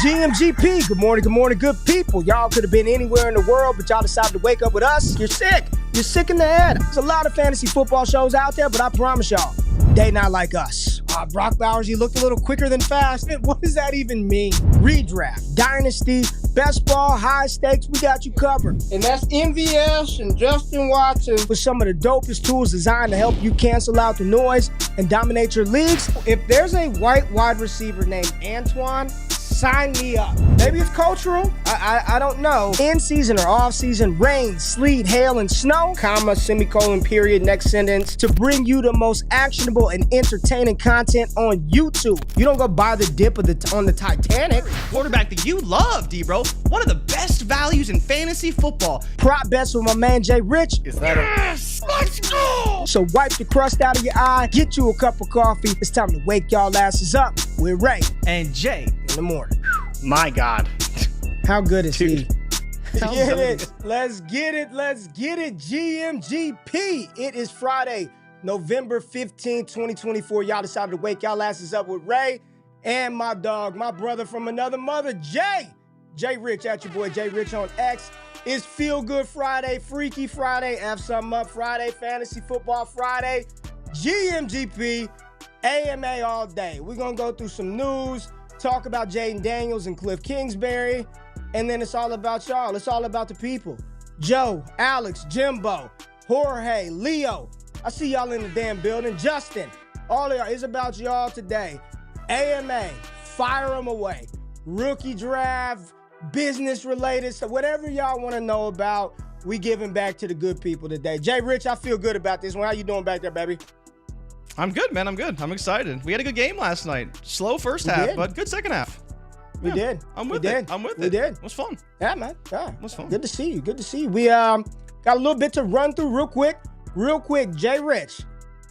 GMGP, good morning, good people. Y'all could have been anywhere in the world, but y'all decided to wake up with us. You're sick. You're sick in the head. There's a lot of fantasy football shows out there, but I promise y'all, they not like us. Brock Bowers, you looked a little quicker than fast. What does that even mean? Redraft, Dynasty, best ball, high stakes, we got you covered. And that's MVS and Justin Watson with some of the dopest tools designed to help you cancel out the noise and dominate your leagues. If there's a white wide receiver named Antoine, sign me up. Maybe it's cultural. I don't know. In season or off season, rain, sleet, hail, and snow, comma, semicolon, period, next sentence, to bring you the most actionable and entertaining content on YouTube. You don't go buy the dip on the Titanic. Quarterback that you love, D-Bro. One of the best values in fantasy football. Prop bets with my man JRich. Is that yes! Let's go! So wipe the crust out of your eye, get you a cup of coffee. It's time to wake y'all asses up with Ray and Jay in the morning. My God. How good is Dude. he? Get it. Let's get it. GMGP. It is Friday, November 15th, 2024. Y'all decided to wake y'all asses up with Ray and my dog, my brother from another mother, JRich at your boy JRich on X. It's Feel Good Friday, Freaky Friday, F Something Up Friday, Fantasy Football Friday, GMGP, AMA all day. We're going to go through some news, talk about Jaden Daniels and Cliff Kingsbury, and then it's all about y'all. It's all about the people. Joe, Alex, Jimbo, Jorge, Leo. I see y'all in the damn building. Justin, all of y'all. It's about y'all today. AMA, fire them away. Rookie draft, business related, so whatever y'all want to know about, we giving back to the good people today. JRich, I feel good about this one. How you doing back there, baby? I'm good, man. I'm good. I'm excited. We had a good game last night. Slow first half, but good second half. We did. I'm with it. We did. It was fun. Yeah, man. Yeah. It was fun. Good to see you. We got a little bit to run through real quick. JRich,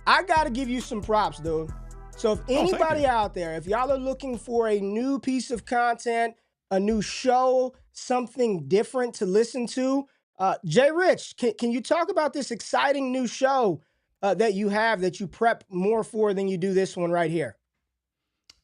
I got to give you some props, dude. So if anybody out there, if y'all are looking for a new piece of content, a new show, something different to listen to, JRich, can you talk about this exciting new show that you have that you prep more for than you do this one right here?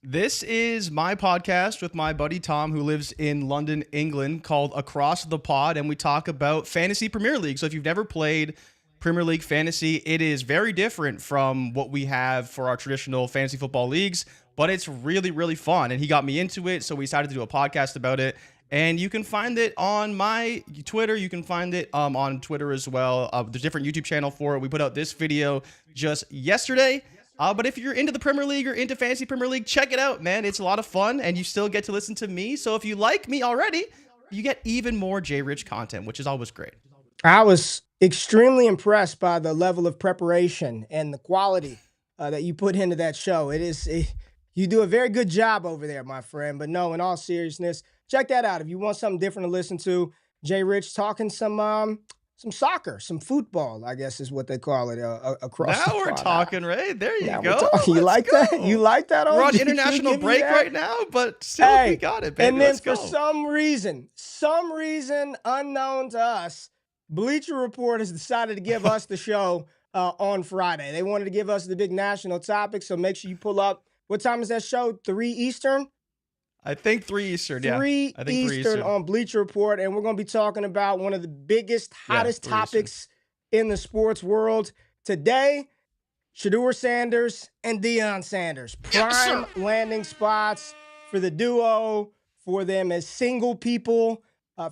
This is my podcast with my buddy Tom, who lives in London, England, called Across the Pod, and we talk about Fantasy Premier League. So if you've never played Premier League Fantasy, it is very different from what we have for our traditional fantasy football leagues, but it's really, really fun. And he got me into it, so we decided to do a podcast about it. And you can find it on my Twitter. You can find it on Twitter as well. There's a different YouTube channel for it. We put out this video just yesterday. But if you're into the Premier League or into Fantasy Premier League, check it out, man. It's a lot of fun, and you still get to listen to me. So if you like me already, you get even more JRich content, which is always great. I was extremely impressed by the level of preparation and the quality that you put into that show. You do a very good job over there, my friend. But no, in all seriousness, check that out. If you want something different to listen to, JRich talking some soccer, some football, I guess is what they call it across now we're talking, Ray. There you go. You like that? You like that? We're on international break right now, but still we got it, baby. And then for some reason unknown to us, Bleacher Report has decided to give us the show on Friday. They wanted to give us the big national topic, so make sure you pull up. What time is that show? 3 Eastern? I think 3 Eastern, yeah. 3 I think Eastern on Bleacher Report, and we're going to be talking about one of the biggest, hottest topics in the sports world today. Shedeur Sanders and Deion Sanders. Prime landing spots for the duo, for them as single people,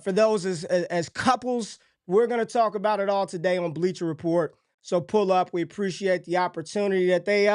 for those as couples. We're going to talk about it all today on Bleacher Report. So pull up. We appreciate the opportunity that they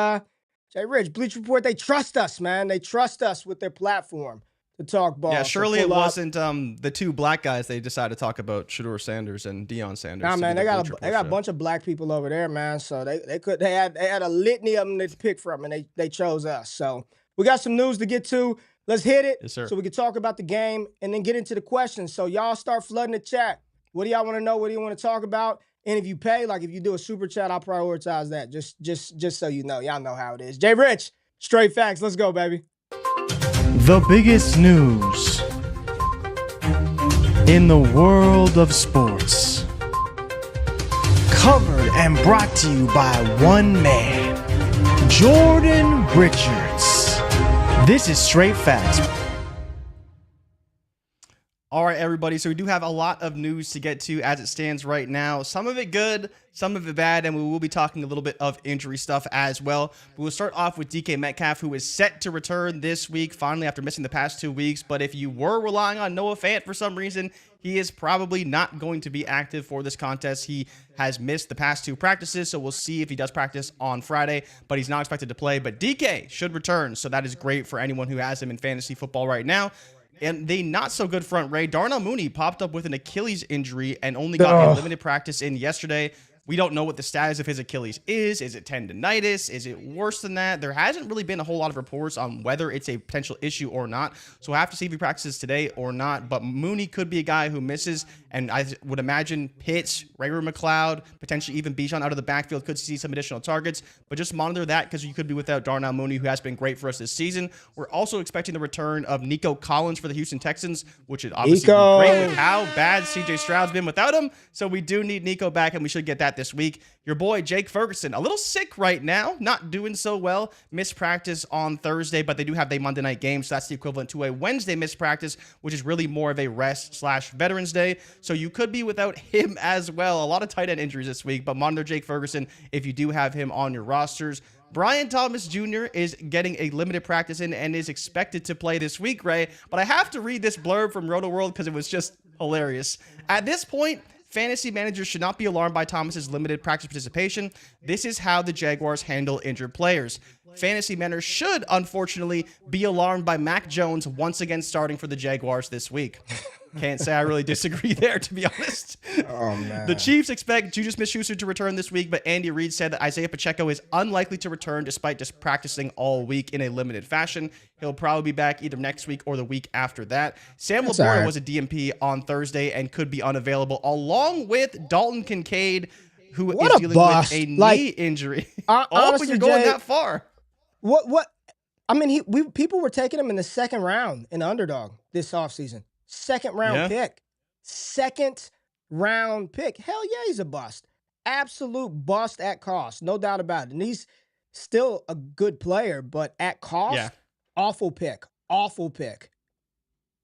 JRich, Bleacher Report, they trust us, man. They trust us with their platform to talk ball. Yeah, surely it wasn't the two black guys they decided to talk about, Shedeur Sanders and Deion Sanders. Nah, man, they got a bunch of black people over there, man. So they had a litany of them to pick from, and they chose us. So we got some news to get to. Let's hit it, so we can talk about the game and then get into the questions. So y'all start flooding the chat. What do y'all want to know? What do you want to talk about? And if you pay, like if you do a super chat, I'll prioritize that. Just so you know. Y'all know how it is. JRich, straight facts. Let's go, baby. The biggest news in the world of sports. Covered and brought to you by one man, Jordan Richards. This is Straight Facts. All right, everybody. So we do have a lot of news to get to as it stands right now. Some of it good, some of it bad, and we will be talking a little bit of injury stuff as well. But we'll start off with DK Metcalf, who is set to return this week, finally after missing the past 2 weeks. But if you were relying on Noah Fant for some reason, he is probably not going to be active for this contest. He has missed the past 2 practices, so we'll see if he does practice on Friday, but he's not expected to play. But DK should return, so that is great for anyone who has him in fantasy football right now. And the not-so-good front, Ray, Darnell Mooney popped up with an Achilles injury and only got a limited practice in yesterday. We don't know what the status of his Achilles is. Is it tendonitis? Is it worse than that? There hasn't really been a whole lot of reports on whether it's a potential issue or not. So we'll have to see if he practices today or not. But Mooney could be a guy who misses. And I would imagine Pitts, Ray-Ray McLeod, potentially even Bijan out of the backfield could see some additional targets. But just monitor that because you could be without Darnell Mooney, who has been great for us this season. We're also expecting the return of Nico Collins for the Houston Texans, which would obviously be great with how bad CJ Stroud's been without him. So we do need Nico back, and we should get that this week. Your boy Jake Ferguson, a little sick right now, not doing so well. Missed practice on Thursday, but they do have the Monday night game, so that's the equivalent to a Wednesday missed practice, which is really more of a rest/Veterans Day. So you could be without him as well. A lot of tight end injuries this week, but monitor Jake Ferguson if you do have him on your rosters. Brian Thomas Jr. is getting a limited practice in and is expected to play this week, Ray. But I have to read this blurb from Roto World because it was just hilarious. At this point, fantasy managers should not be alarmed by Thomas's limited practice participation. This is how the Jaguars handle injured players. Fantasy managers should, unfortunately, be alarmed by Mac Jones once again starting for the Jaguars this week. Can't say I really disagree there, to be honest. Oh, man. The Chiefs expect Juju Smith-Schuster to return this week, but Andy Reid said that Isaiah Pacheco is unlikely to return despite just practicing all week in a limited fashion. He'll probably be back either next week or the week after that. Sam Laporta was a DNP on Thursday and could be unavailable, along with Dalton Kincaid, who is dealing with a knee injury. Honestly, you're going Jay, that far. What? I mean, people were taking him in the second round in the underdog this offseason. Second round pick. Second round pick. Hell yeah, he's a bust. Absolute bust at cost. No doubt about it. And he's still a good player, but at cost, awful pick. Awful pick.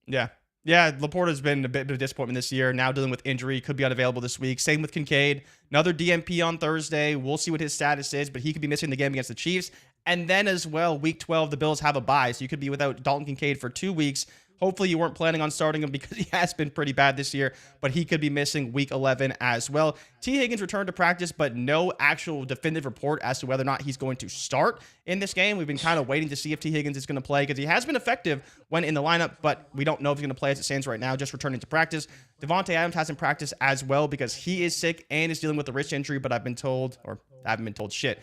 Yeah. Yeah, Laporta's been a bit of a disappointment this year. Now dealing with injury. Could be unavailable this week. Same with Kincaid. Another DNP on Thursday. We'll see what his status is, but he could be missing the game against the Chiefs. And then as well, week 12, the Bills have a bye, so you could be without Dalton Kincaid for 2 weeks. Hopefully you weren't planning on starting him because he has been pretty bad this year, but he could be missing week 11 as well. T. Higgins returned to practice, but no actual definitive report as to whether or not he's going to start in this game. We've been kind of waiting to see if T. Higgins is going to play because he has been effective when in the lineup, but we don't know if he's going to play as it stands right now, just returning to practice. Devontae Adams hasn't practiced as well because he is sick and is dealing with a wrist injury, but I've been told, or I haven't been told shit.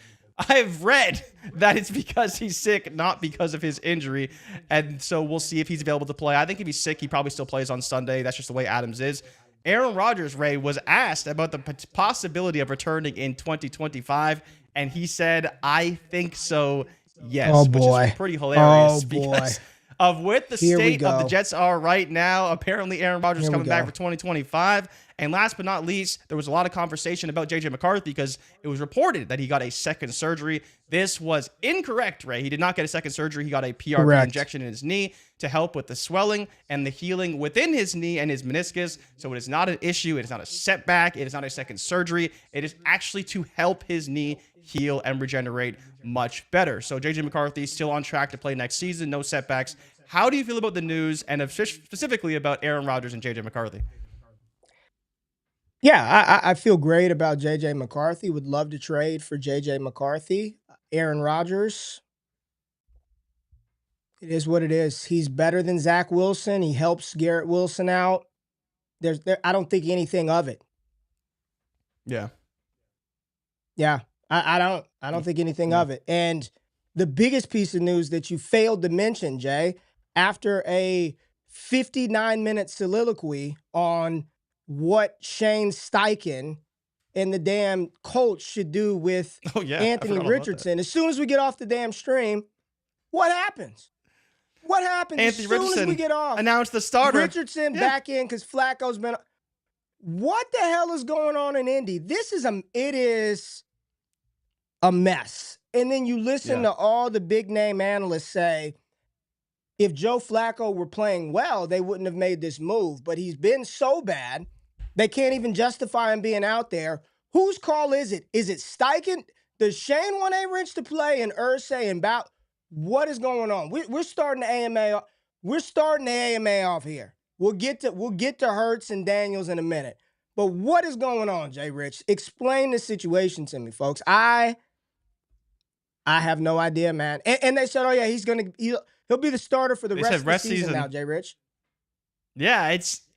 I've read that it's because he's sick, not because of his injury. And so we'll see if he's available to play. I think if he's sick, he probably still plays on Sunday. That's just the way Adams is. Aaron Rodgers, Ray, was asked about the possibility of returning in 2025. And he said, I think so, yes. Which is pretty hilarious because of what the state of the Jets are right now. Apparently, Aaron Rodgers is coming back for 2025. And last but not least, there was a lot of conversation about J.J. McCarthy because it was reported that he got a second surgery. This was incorrect, Ray. He did not get a second surgery. He got a PRP injection in his knee to help with the swelling and the healing within his knee and his meniscus. So it is not an issue. It is not a setback. It is not a second surgery. It is actually to help his knee heal and regenerate much better. So J.J. McCarthy is still on track to play next season. No setbacks. How do you feel about the news and specifically about Aaron Rodgers and J.J. McCarthy? Yeah, I feel great about J.J. McCarthy. Would love to trade for J.J. McCarthy. Aaron Rodgers, it is what it is. He's better than Zach Wilson. He helps Garrett Wilson out. I don't think anything of it. Yeah. Yeah, I don't think anything of it. And the biggest piece of news that you failed to mention, Jay, after a 59-minute soliloquy on what Shane Steichen and the damn Colts should do with Anthony Richardson. As soon as we get off the damn stream, what happens? What happens Anthony as soon Richardson as we get off? Announced the starter. Richardson back in because Flacco's been. What the hell is going on in Indy? It is a mess. And then you listen to all the big name analysts say, if Joe Flacco were playing well, they wouldn't have made this move. But he's been so bad, they can't even justify him being out there. Whose call is it? Is it Steichen? Does Shane want ARich to play and Irsay and Bout? What is going on? We're starting the AMA. We're starting the AMA off here. We'll get to Hurts and Daniels in a minute. But what is going on, JRich? Explain the situation to me, folks. I have no idea, man. And they said, oh yeah, he'll be the starter for the rest of the season now, JRich. Yeah,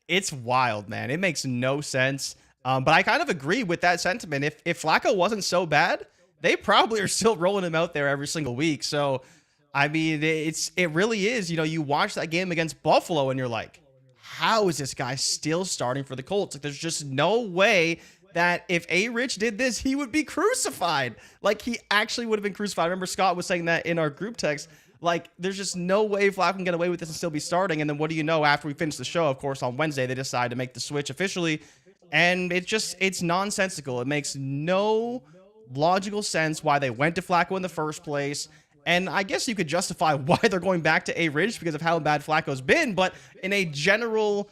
it's wild, man. It makes no sense. But I kind of agree with that sentiment. If Flacco wasn't so bad, they probably are still rolling him out there every single week. So, I mean, it really is. You know, you watch that game against Buffalo and you're like, how is this guy still starting for the Colts? Like, there's just no way that if ARich did this, he would be crucified. Like, he actually would have been crucified. I remember Scott was saying that in our group text. Like, there's just no way Flacco can get away with this and still be starting. And then what do you know? After we finish the show, of course, on Wednesday, they decide to make the switch officially. And it's nonsensical. It makes no logical sense why they went to Flacco in the first place. And I guess you could justify why they're going back to ARich because of how bad Flacco's been. But in a general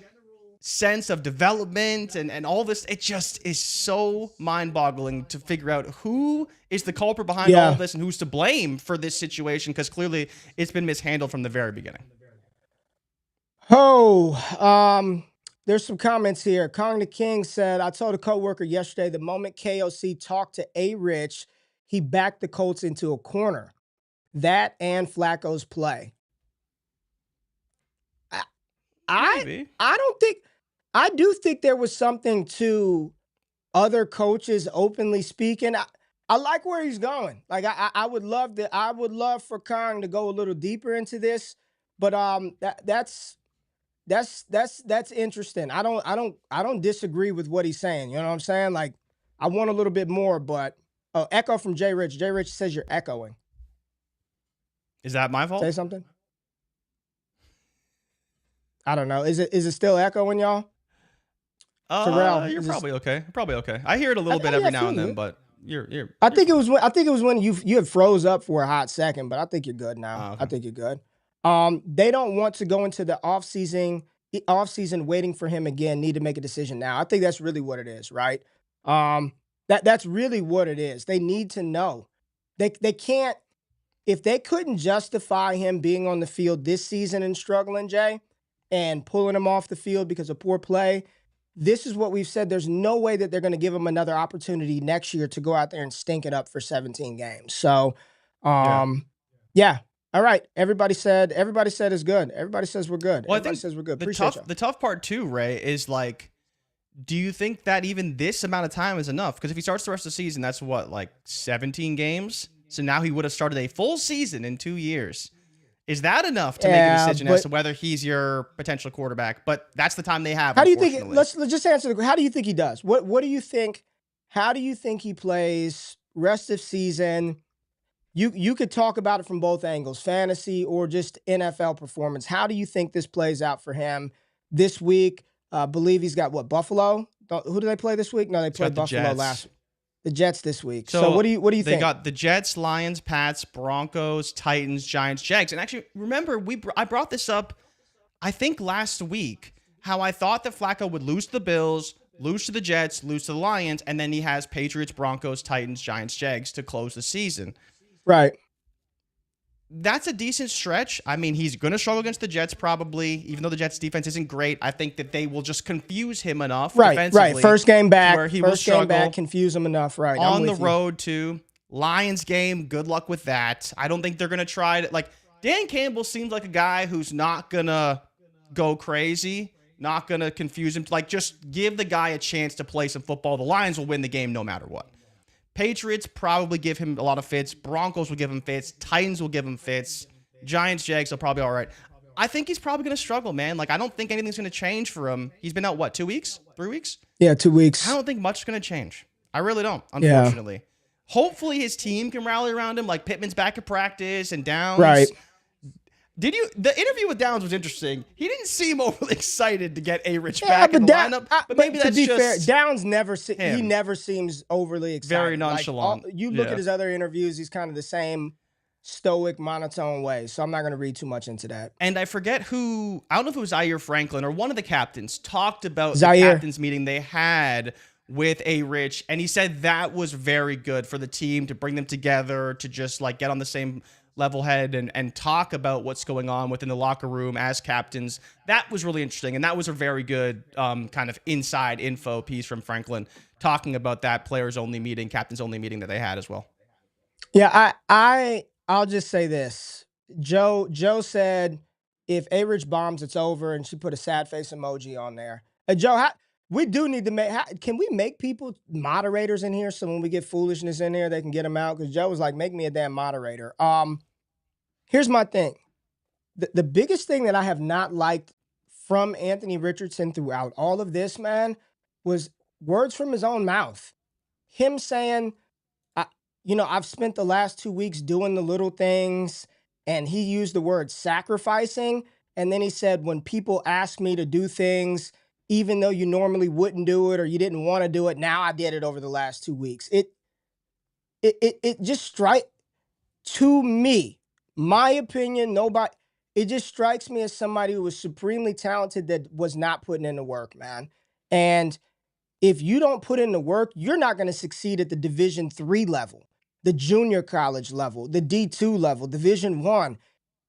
sense of development and all this, it just is so mind-boggling to figure out who is the culprit behind all of this and who's to blame for this situation, because clearly it's been mishandled from the very beginning. There's some comments here. Kong the King said, I told a coworker yesterday the moment KOC talked to ARich, he backed the Colts into a corner. That and Flacco's play. I do think there was something to other coaches openly speaking. I like where he's going. Like I would love for Kong to go a little deeper into this, but that's interesting. I don't disagree with what he's saying. You know what I'm saying? Like, I want a little bit more, but echo from JRich. JRich says you're echoing. Is that my fault? Say something. I don't know. Is it still echoing, y'all? Terrell, you're probably okay. Probably okay. I hear it a little bit every now and then, but you're I think it was when you had froze up for a hot second, but I think you're good now. Okay. I think you're good. They don't want to go into the offseason waiting for him again, need to make a decision now. I think that's really what it is, right? That's really what it is. They need to know. They can't, if they couldn't justify him being on the field this season and struggling, Jay, and pulling him off the field because of poor play, this is what we've said. There's no way that they're going to give him another opportunity next year to go out there and stink it up for 17 games. So, yeah. All right. Everybody said it's good. Everybody says we're good. Well, Everybody says we're good. The tough part too, Ray, is like, do you think that even this amount of time is enough? Because if he starts the rest of the season, that's what, like 17 games? So now he would have started a full season in 2 years. Is that enough to make a decision as to whether he's your potential quarterback? But that's the time they have. How do you think? Let's just answer how do you think he does? What do you think? How do you think he plays rest of season? You could talk about it from both angles, fantasy or just NFL performance. How do you think this plays out for him this week? Believe he's got Buffalo? Who do they play this week? No, they played Buffalo last week. The Jets this week. So what do you think? They got the Jets, Lions, Pats, Broncos, Titans, Giants, Jags. And actually, remember, I brought this up, I think last week, how I thought that Flacco would lose to the Bills, lose to the Jets, lose to the Lions, and then he has Patriots, Broncos, Titans, Giants, Jags to close the season. Right. That's a decent stretch. I mean, he's going to struggle against the Jets probably, even though the Jets defense isn't great. I think that they will just confuse him enough defensively. Right. First game back, where he will struggle. Confuse him enough. Right. On the road too. Lions game, good luck with that. I don't think they're going to try to, like, Dan Campbell seems like a guy who's not going to go crazy, not going to confuse him. Like, just give the guy a chance to play some football. The Lions will win the game no matter what. Patriots probably give him a lot of fits. Broncos will give him fits. Titans will give him fits. Giants, Jags are probably all right. I think he's probably going to struggle, man. Like, I don't think anything's going to change for him. He's been out, 2 weeks? 3 weeks? Yeah, 2 weeks. I don't think much is going to change. I really don't, unfortunately. Yeah. Hopefully his team can rally around him, like Pittman's back at practice and Downs. Right. The interview with Downs was interesting. He didn't seem overly excited to get ARich back in the lineup, but maybe that's just fair. Downs never seems overly excited. Very nonchalant. Like, you look at his other interviews, he's kind of the same stoic, monotone way. So I'm not going to read too much into that. And I forget who, I don't know if it was Zaire Franklin or one of the captains, talked about Zaire. the captains meeting they had with ARich, and he said that was very good for the team to bring them together, to just like get on the same level head and talk about what's going on within the locker room as captains. That was really interesting, and that was a very good kind of inside info piece from Franklin, talking about that players only meeting, captains only meeting that they had as well. Yeah, I'll just say this. Joe said if ARich bombs, it's over, and she put a sad face emoji on there. Joe, we do need to can we make people moderators in here so when we get foolishness in here, they can get them out? Because Joe was like, make me a damn moderator. Here's my thing. The biggest thing that I have not liked from Anthony Richardson throughout all of this, man, was words from his own mouth. Him saying, I've spent the last 2 weeks doing the little things, and he used the word sacrificing. And then he said, when people ask me to do things, even though you normally wouldn't do it or you didn't want to do it, now I did it over the last 2 weeks. It just to me, my opinion, it just strikes me as somebody who was supremely talented that was not putting in the work, man. And if you don't put in the work, you're not going to succeed at the Division III level, the junior college level, the D2 level, Division I.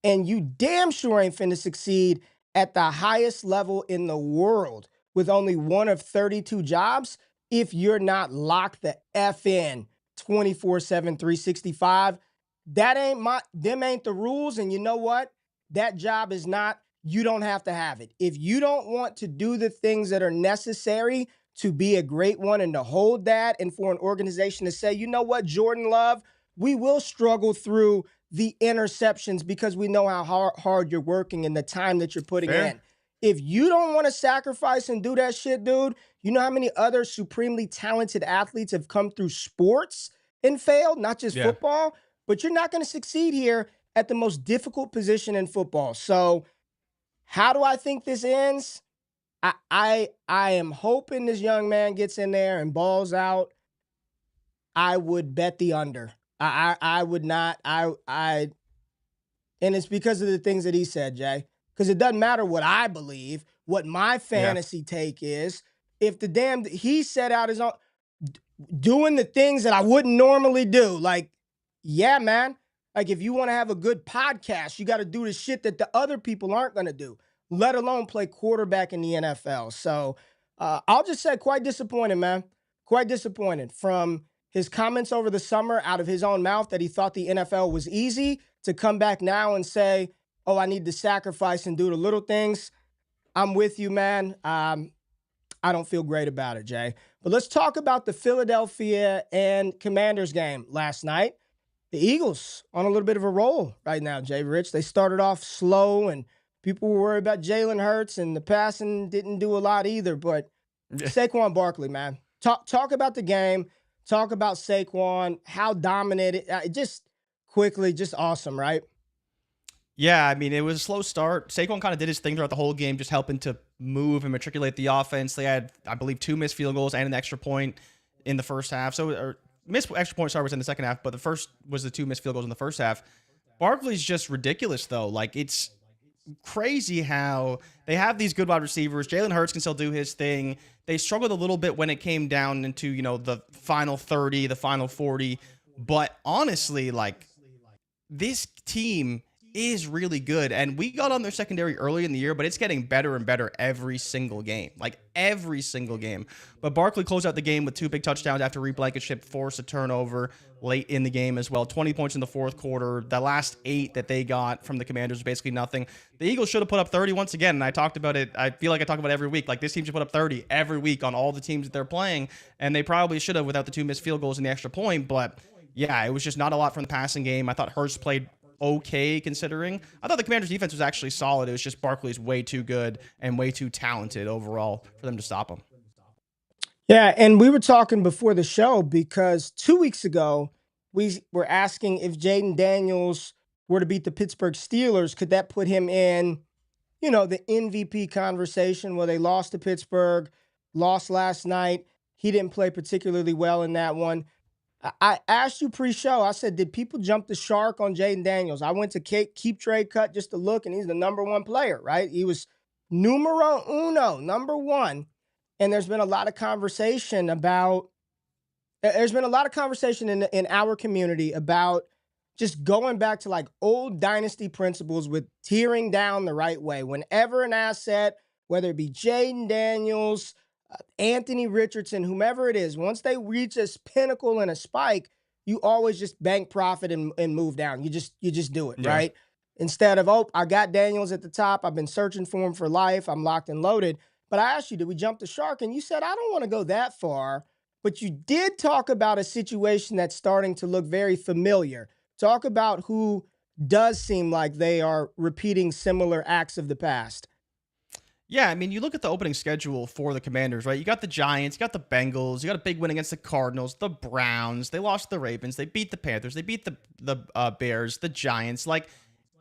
And you damn sure ain't finna succeed at the highest level in the world with only one of 32 jobs if you're not locked the F in 24/7, 365. Them ain't the rules. And you know what? That job is not, you don't have to have it. If you don't want to do the things that are necessary to be a great one and to hold that, and for an organization to say, you know what, Jordan Love, we will struggle through the interceptions because we know how hard you're working and the time that you're putting in. If you don't want to sacrifice and do that shit, dude, you know how many other supremely talented athletes have come through sports and failed, not just football, but you're not going to succeed here at the most difficult position in football. So how do I think this ends? I am hoping this young man gets in there and balls out. I would bet the under. I would not. And it's because of the things that he said, Jay. Because it doesn't matter what I believe, what my fantasy take is. If he set out his own, doing the things that I wouldn't normally do. Like, yeah, man. Like, if you want to have a good podcast, you got to do the shit that the other people aren't going to do, let alone play quarterback in the NFL. So I'll just say quite disappointed, man. Quite disappointed from his comments over the summer out of his own mouth that he thought the NFL was easy to come back now and say, oh, I need to sacrifice and do the little things. I'm with you, man. I don't feel great about it, Jay. But let's talk about the Philadelphia and Commanders game last night. The Eagles on a little bit of a roll right now, JRich. They started off slow, and people were worried about Jalen Hurts, and the passing didn't do a lot either. But Saquon Barkley, man. Talk about the game. Talk about Saquon, how dominated. Just quickly, just awesome, right? Yeah, I mean, it was a slow start. Saquon kind of did his thing throughout the whole game, just helping to move and matriculate the offense. They had, I believe, 2 missed field goals and an extra point in the first half. Missed extra point, was in the second half, but the first was the 2 missed field goals in the first half. Barkley's just ridiculous, though. Like, it's crazy how they have these good wide receivers. Jalen Hurts can still do his thing. They struggled a little bit when it came down into, the final 30, the final 40. But honestly, like, this team is really good. And we got on their secondary early in the year, but it's getting better and better every single game. Like, every single game. But Barkley closed out the game with 2 big touchdowns after Reed Blankenship forced a turnover late in the game as well. 20 points in the fourth quarter. The last 8 that they got from the Commanders was basically nothing. The Eagles should have put up 30 once again, and I talked about it. I feel like I talk about it every week. Like, this team should put up 30 every week on all the teams that they're playing, and they probably should have without the 2 missed field goals and the extra point. But, yeah, it was just not a lot from the passing game. I thought Hurts played okay considering. I thought the Commanders' defense was actually solid. It was just Barkley's way too good and way too talented overall for them to stop him. Yeah, and we were talking before the show because 2 weeks ago, we were asking if Jaden Daniels were to beat the Pittsburgh Steelers, could that put him in, the MVP conversation? Well, they lost to Pittsburgh, lost last night. He didn't play particularly well in that one. I asked you pre-show. I said, did people jump the shark on Jaden Daniels? I went to Keep Trade Cut just to look, and he's the number one player, right? He was numero uno, number one. And there's been a lot of conversation about. There's been a lot of conversation in our community about just going back to like old dynasty principles with tearing down the right way. Whenever an asset, whether it be Jaden Daniels, Anthony Richardson, whomever it is, once they reach a pinnacle and a spike, you always just bank profit and move down. You just do it, right? Instead of, oh, I got Daniels at the top. I've been searching for him for life. I'm locked and loaded. But I asked you, did we jump the shark? And you said, I don't want to go that far. But you did talk about a situation that's starting to look very familiar. Talk about who does seem like they are repeating similar acts of the past. Yeah, I mean, you look at the opening schedule for the Commanders, right? You got the Giants, you got the Bengals, you got a big win against the Cardinals, the Browns. They lost the Ravens, they beat the Panthers, they beat the Bears, the Giants. Like,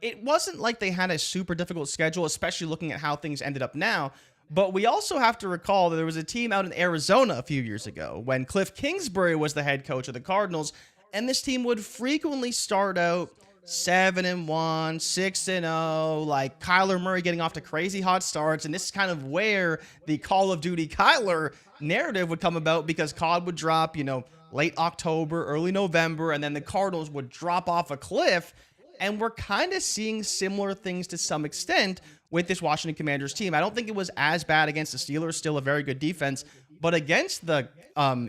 it wasn't like they had a super difficult schedule, especially looking at how things ended up now. But we also have to recall that there was a team out in Arizona a few years ago when Cliff Kingsbury was the head coach of the Cardinals, and this team would frequently start out 7-1, 6-0, like Kyler Murray getting off to crazy hot starts. And this is kind of where the Call of Duty Kyler narrative would come about, because COD would drop, late October, early November, and then the Cardinals would drop off a cliff. And we're kind of seeing similar things to some extent with this Washington Commanders team. I don't think it was as bad against the Steelers, still a very good defense, but against the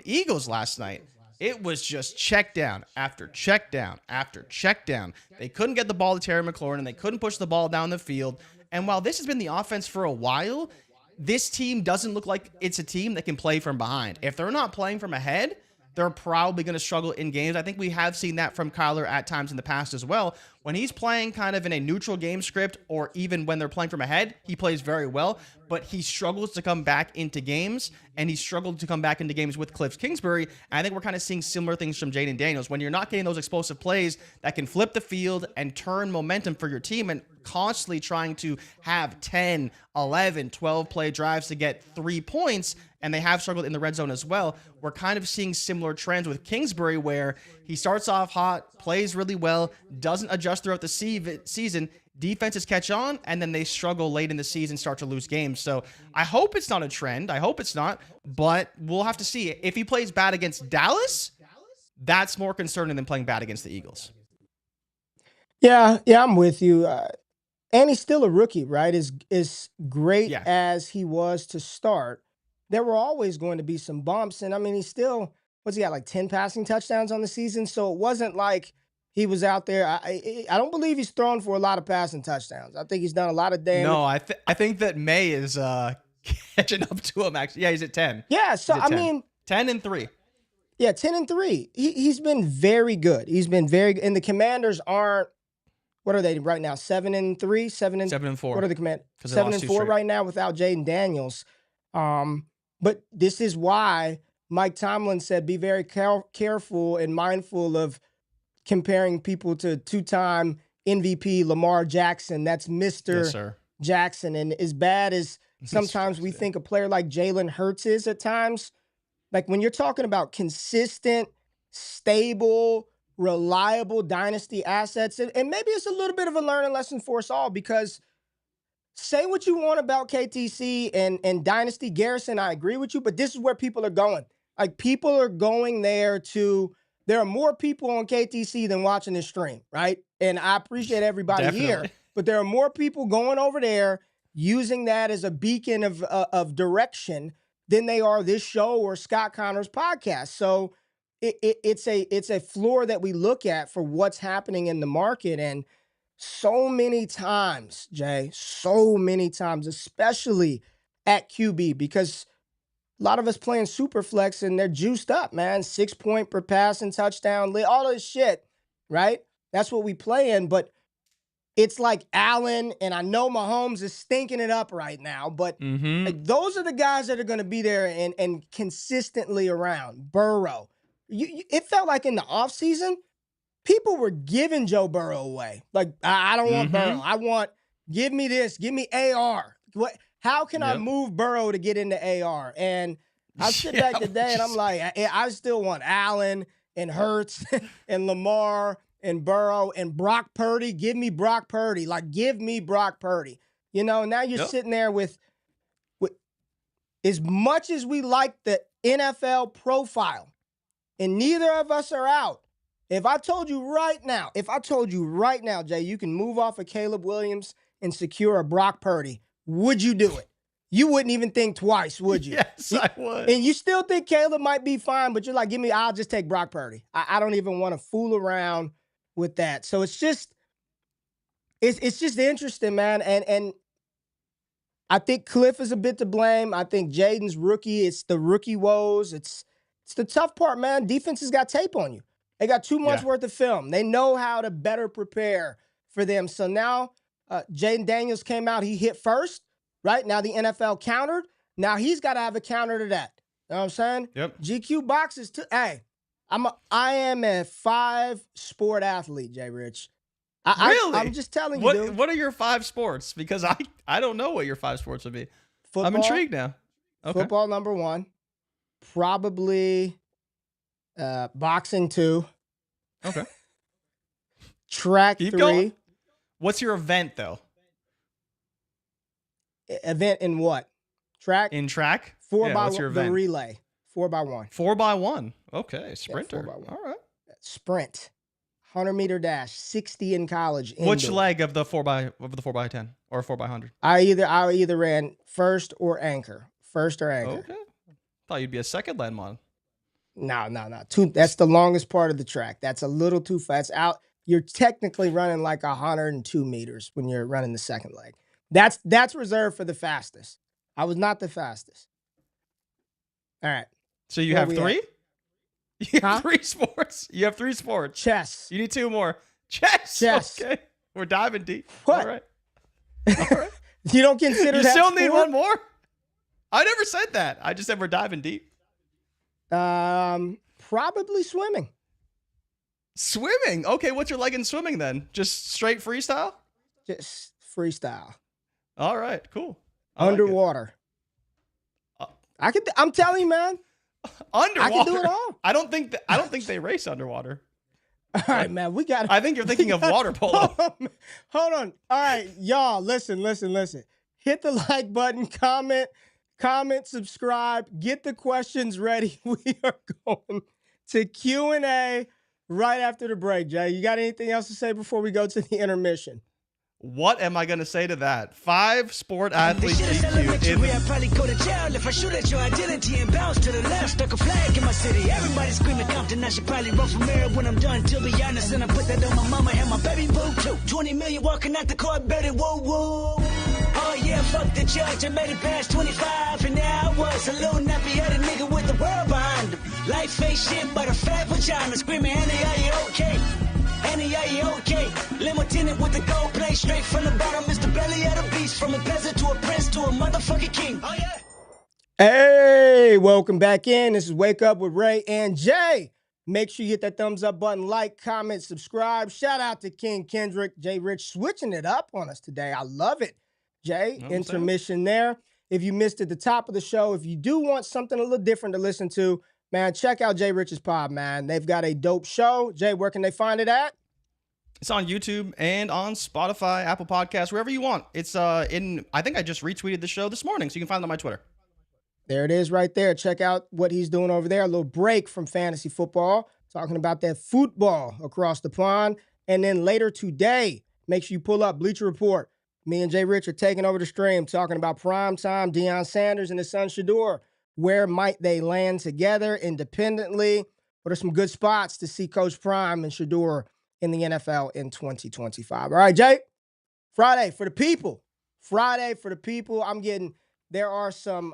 Eagles last night, it was just check down after check down after check down. They couldn't get the ball to Terry McLaurin, and they couldn't push the ball down the field. And while this has been the offense for a while, this team doesn't look like it's a team that can play from behind. If they're not playing from ahead, they're probably going to struggle in games. I think we have seen that from Kyler at times in the past as well. When he's playing kind of in a neutral game script, or even when they're playing from ahead, he plays very well, but he struggles to come back into games, and he struggled to come back into games with Cliff Kingsbury. And I think we're kind of seeing similar things from Jaden Daniels. When you're not getting those explosive plays that can flip the field and turn momentum for your team, and constantly trying to have 10, 11, 12 play drives to get 3 points, and they have struggled in the red zone as well. We're kind of seeing similar trends with Kingsbury, where he starts off hot, plays really well, doesn't adjust throughout the season, defenses catch on, and then they struggle late in the season, start to lose games. So I hope it's not a trend. I hope it's not, but we'll have to see. If he plays bad against Dallas, that's more concerning than playing bad against the Eagles. Yeah, I'm with you. And he's still a rookie, right? As great as he was to start, there were always going to be some bumps. And I mean, what's he got, like 10 passing touchdowns on the season? So it wasn't like he was out there. I don't believe he's thrown for a lot of passing touchdowns. I think he's done a lot of damage. No, I think that May is catching up to him, actually. Yeah, he's at 10. Yeah, so I mean, 10-3. Yeah, 10-3. He's been very good. He's been very good. And the Commanders aren't. What are they right now? 7-3, 7-4. What are the Commanders? 7-4 right now without Jaden Daniels. But this is why Mike Tomlin said, be very careful and mindful of comparing people to two-time MVP Lamar Jackson. That's Mr. Jackson. And as bad as sometimes we think a player like Jalen Hurts is at times, like when you're talking about consistent, stable, reliable dynasty assets, and maybe it's a little bit of a learning lesson for us all, because say what you want about KTC and Dynasty Garrison, I agree with you, but this is where people are going. Like, people are going there there are more people on KTC than watching this stream, right? And I appreciate everybody here, but there are more people going over there using that as a beacon of direction than they are this show or Scott Connor's podcast. So it's a floor that we look at for what's happening in the market. And so many times, Jay, especially at QB, because a lot of us playing super flex and they're juiced up, man. 6 point per passing touchdown, all this shit, right? That's what we play in. But it's like Allen, and I know Mahomes is stinking it up right now, but like, those are the guys that are going to be there and consistently around. Burrow. It felt like in the offseason, people were giving Joe Burrow away. Like, I don't want Burrow. Give me this. Give me AR. How can I move Burrow to get into AR? And I sit back today and I'm like, I still want Allen and Hurts and Lamar and Burrow and Brock Purdy. Give me Brock Purdy. Like, give me Brock Purdy. You know, now you're sitting there with as much as we like the NFL profile, and neither of us are out. If I told you right now, Jay, you can move off of Caleb Williams and secure a Brock Purdy, would you do it? You wouldn't even think twice, would you? Yes, I would. And you still think Caleb might be fine, but you're like, I'll just take Brock Purdy. I don't even want to fool around with that. So it's just interesting, man. And I think Cliff is a bit to blame. I think Jaden's rookie. It's the rookie woes. It's the tough part, man. Defense has got tape on you. They got 2 months worth of film. They know how to better prepare for them. So now Jaden Daniels came out. He hit first, right? Now the NFL countered. Now he's got to have a counter to that. You know what I'm saying? Yep. GQue boxes too. Hey, I am a 5-sport athlete, JRich. Really? I'm just telling you, dude. What are your 5 sports? Because I don't know what your 5 sports would be. Football, I'm intrigued now. Okay. Football number 1. Probably boxing 2. Okay. Track Keep 3. Going. What's your event though? Event in what? Track? In track? 4x1. What's your event? The relay. 4x1. 4x1. Okay. Sprinter. Yeah, 4x1. All right. Sprint. 100-meter dash. 60 in college. Which indoor. leg of the 4x10 or 4x100? I either ran first or anchor. First or anchor. Okay. Thought you'd be a second landmon. No. That's the longest part of the track. That's a little too fast. You're technically running like 102 meters when you're running the second leg. That's reserved for the fastest. I was not the fastest. All right. So you have 3? You have 3 sports. You have 3 sports. Chess. You need 2 more. Chess. Okay. We're diving deep. What? All right. You don't consider you that still sport? need 1 more? I never said that. I just said we're diving deep. Probably swimming. Swimming? Okay, what's your leg in swimming then? Just straight freestyle? Just freestyle. All right, cool. Underwater. I'm telling you, man. Underwater. I can do it all. I don't think they race underwater. All right, man. I think you're thinking of water polo. Hold on. All right, y'all. Listen. Hit the like button. Comment, subscribe. Get the questions ready. We are going to Q&A right after the break, Jay. You got anything else to say before we go to the intermission? What am I going to say to that? 5 sport athletes GQue. I'd probably go to jail if I shoot at your identity and bounce to the left. Stuck a flag in my city. Everybody screaming Compton. I should probably run from here when I'm done. To be honest, and I put that on my mama and my baby boo too. 20 million walking out the car, better whoa whoa. Oh yeah, fuck the judge. I made it past 25, and now I was a little nappy-headed nigga with the world behind him. Life ain't shit but a fat vagina. Screaming, Annie, are you okay? Annie, are you okay? Limo tinted with the gold plate, straight from the bottom. Mr. Belly of the beast, from a peasant to a prince to a motherfucking king. Oh yeah. Hey, welcome back in. This is Wake Up with Ray and Jay. Make sure you hit that thumbs up button, like, comment, subscribe. Shout out to King Kendrick, JRich, switching it up on us today. I love it. Jay, intermission there. If you missed at the top of the show, if you do want something a little different to listen to, man, check out JRich's pod, man. They've got a dope show. Jay, where can they find it at? It's on YouTube and on Spotify, Apple Podcasts, wherever you want. It's I think I just retweeted the show this morning, so you can find it on my Twitter. There it is right there. Check out what he's doing over there. A little break from fantasy football, talking about that football across the pond. And then later today, make sure you pull up Bleacher Report. Me and JRich are taking over the stream, talking about primetime, Deion Sanders and his son Shador. Where might they land together independently? What are some good spots to see Coach Prime and Shador in the NFL in 2025? All right, Jay, Friday for the people. There are some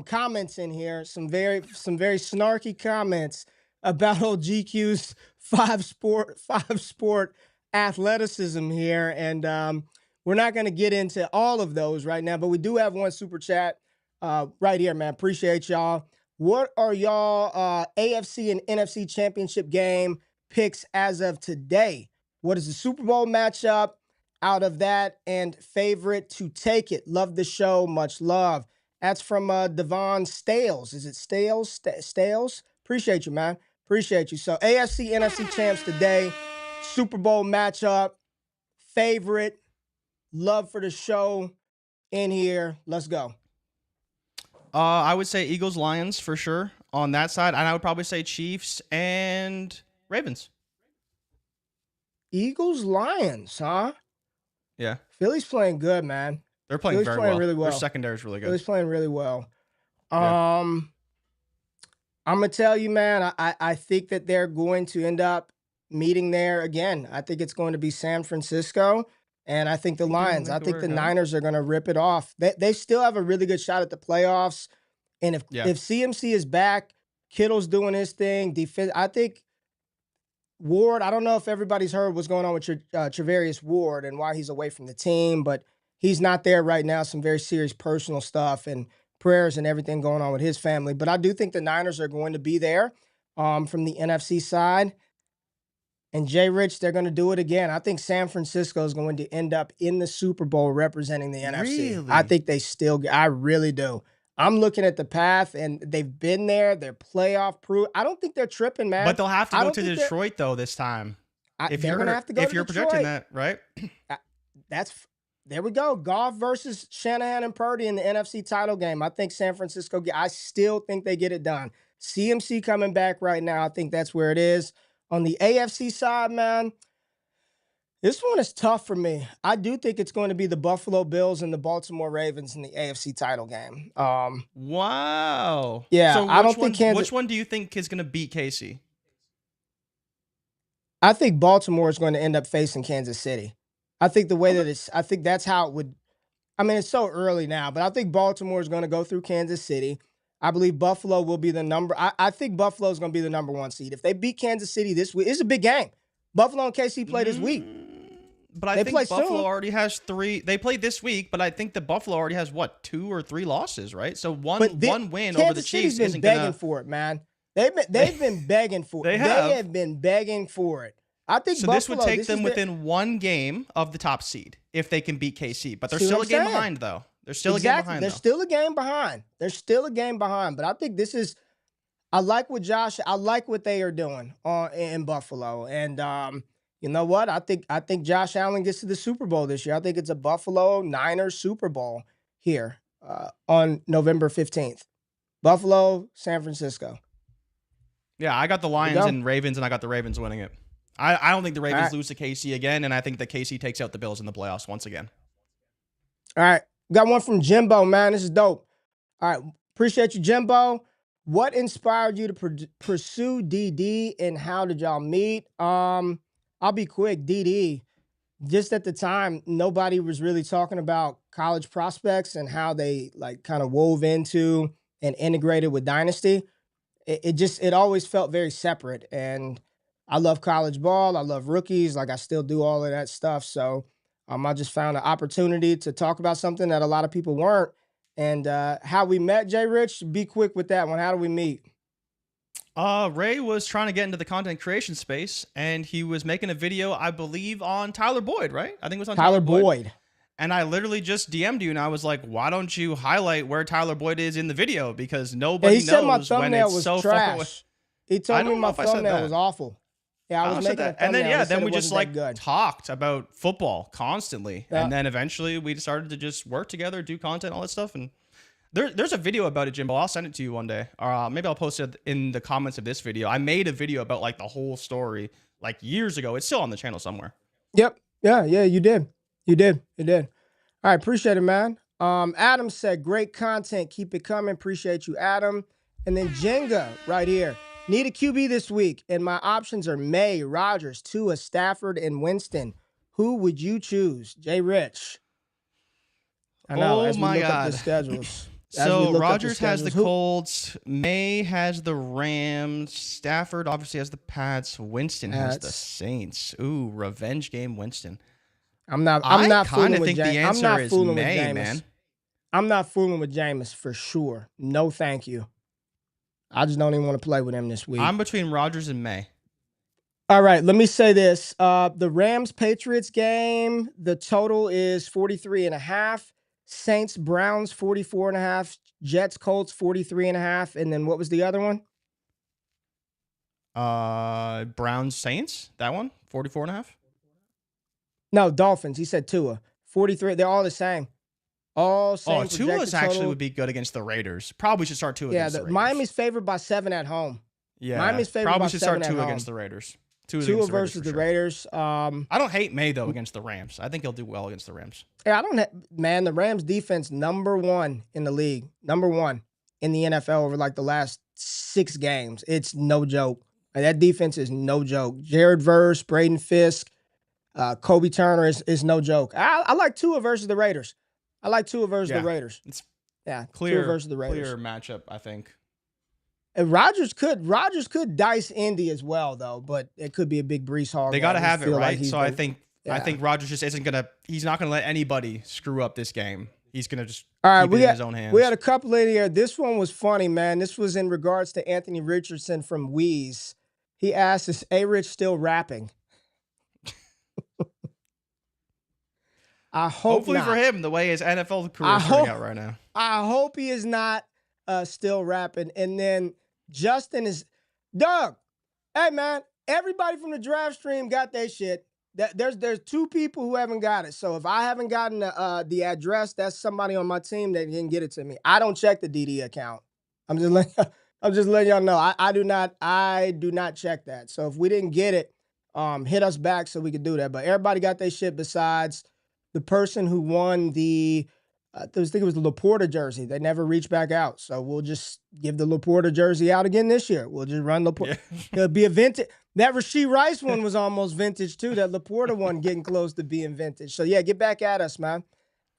comments in here, some very snarky comments about old GQ's five sport athleticism here. And we're not going to get into all of those right now, but we do have one super chat right here, man. Appreciate y'all. What are y'all AFC and NFC championship game picks as of today? What is the Super Bowl matchup out of that and favorite to take it? Love the show. Much love. That's from Devon Stales. Is it Stales? Appreciate you, man. Appreciate you. So AFC, NFC champs today, Super Bowl matchup, favorite, love for the show in here. Let's go. I would say Eagles, Lions for sure on that side. And I would probably say Chiefs and Ravens. Eagles, Lions, huh? Yeah. Philly's playing good, man. They're playing Philly's very playing well. really well. Their secondary is really good. Philly's playing really well. Yeah. I'm going to tell you, man, I think that they're going to end up meeting there again. I think it's going to be San Francisco, and I think the Lions. I think the Niners are going to rip it off. They still have a really good shot at the playoffs, and if CMC is back, Kittle's doing his thing. Defense, I think Ward, I don't know if everybody's heard what's going on with Travarius Ward and why he's away from the team, but he's not there right now. Some very serious personal stuff and prayers and everything going on with his family. But I do think the Niners are going to be there from the NFC side. And JRich, they're going to do it again. I think San Francisco is going to end up in the Super Bowl representing the NFC. Really? I think they still, I really do. I'm looking at the path, and they've been there. They're playoff proof. I don't think they're tripping, man. But they'll have to go to Detroit, though, this time. If you're going to have to go to Detroit. If you're projecting that, right? There we go. Goff versus Shanahan and Purdy in the NFC title game. I think San Francisco, I still think they get it done. CMC coming back right now. I think that's where it is. On the AFC side, man, this one is tough for me. I do think it's going to be the Buffalo Bills and the Baltimore Ravens in the AFC title game. Wow. Yeah, so I don't think which one do you think is going to beat KC? I think Baltimore is going to end up facing Kansas City. I think the way that it's, I think that's how it would, I mean, it's so early now, but I think Baltimore is going to go through Kansas City. I believe Buffalo will be the I think Buffalo is going to be the number 1 seed. If they beat Kansas City this week, it's a big game. Buffalo and KC play this week. But I think Buffalo already has 3. They played this week, but I think the Buffalo already has, 2 or 3 losses, right? So one win over the Chiefs isn't begging gonna... for it, man. They've been begging for it. They have been begging for it. I think so. Buffalo, this would take them within 1 game of the top seed if they can beat KC, but they're still a game behind, though. They're still a game behind. They're still a game behind. They're still a game behind. But I think this is. I like what they are doing in Buffalo, and you know what? I think Josh Allen gets to the Super Bowl this year. I think it's a Buffalo Niners Super Bowl here on November 15th. Buffalo, San Francisco. Yeah, I got the Lions and Ravens, and I got the Ravens winning it. I don't think the Ravens lose to KC again, and I think that KC takes out the Bills in the playoffs once again. All right. Got one from Jimbo, man. This is dope. All right. Appreciate you, Jimbo. What inspired you to pursue DD, and how did y'all meet? I'll be quick. DD, just at the time, nobody was really talking about college prospects and how they kind of wove into and integrated with Dynasty. It always felt very separate. And I love college ball. I love rookies. I still do all of that stuff. So I just found an opportunity to talk about something that a lot of people weren't. And how we met, JRich, be quick with that one. How do we meet? Ray was trying to get into the content creation space, and he was making a video, I believe, on Tyler Boyd, right? I think it was on Tyler Boyd. And I literally just DM'd you, and I was like, why don't you highlight where Tyler Boyd is in the video? Because nobody knows when it's so trash. He told me my thumbnail was awful. Yeah, I was making a thumbnail. And then we just talked about football constantly. Yeah. And then eventually we decided to just work together, do content, all that stuff. And there's a video about it, Jimbo. I'll send it to you one day. Maybe I'll post it in the comments of this video. I made a video about the whole story years ago. It's still on the channel somewhere. Yep. Yeah, you did. You did. All right, appreciate it, man. Adam said, great content. Keep it coming. Appreciate you, Adam. And then Jenga right here. Need a QB this week, and my options are May, Rodgers, Tua, Stafford, and Winston. Who would you choose? JRich. I know, as we look up the schedules. So Rodgers has the Colts, May has the Rams, Stafford obviously has the Pats, Winston has the Saints. Ooh, revenge game Winston. I'm not fooling with Jameis. I'm not fooling with Jameis, man. I'm not fooling with Jameis for sure. No, thank you. I just don't even want to play with him this week. I'm between Rodgers and May. All right, let me say this. The Rams-Patriots game, the total is 43.5. Saints-Browns, 44.5. Jets-Colts, 43.5. And then what was the other one? Browns Saints, that one, 44.5. No, Dolphins. He said Tua. 43. They're all the same. All same. Oh, Tua's actually would be good against the Raiders. Probably should start Tua against the Raiders. Miami's favored by 7 at home. Yeah, Miami's favored probably by should 7 start Tua at home. against the Raiders. Tua versus the Raiders. I don't hate May though against the Rams. I think he'll do well against the Rams. Yeah, man, the Rams defense #1 in the league, #1 in the NFL over like the last 6 games. It's no joke. That defense is no joke. Jared Verse, Braden Fisk, Kobe Turner is no joke. I like Tua versus the Raiders. I like Tua versus the Raiders. It's Tua versus the Raiders. Clear matchup, I think. And Rodgers could dice Indy as well though, but it could be a big Brees Hall. They got to have it right. Like so I think Rodgers just isn't gonna. He's not gonna let anybody screw up this game. He's gonna just keep it in his own hands. We had a couple in here. This one was funny, man. This was in regards to Anthony Richardson from Wheeze. He asked, "Is ARich still rapping?" I hope Hopefully not. for him, the way his NFL career is turning out right now. I hope he is not still rapping. And then Justin is, Doug, hey, man, everybody from the draft stream got their shit. There's 2 people who haven't got it. So if I haven't gotten the address, that's somebody on my team that didn't get it to me. I don't check the DD account. I'm just letting y'all know. I do not check that. So if we didn't get it, hit us back so we could do that. But everybody got their shit besides the person who won the I think it was the Laporta jersey. They never reached back out. So we'll just give the Laporta jersey out again this year. We'll just run Laporta. Yeah. It'll be a vintage. That Rashee Rice one was almost vintage too. That Laporta one getting close to being vintage. So yeah, get back at us, man.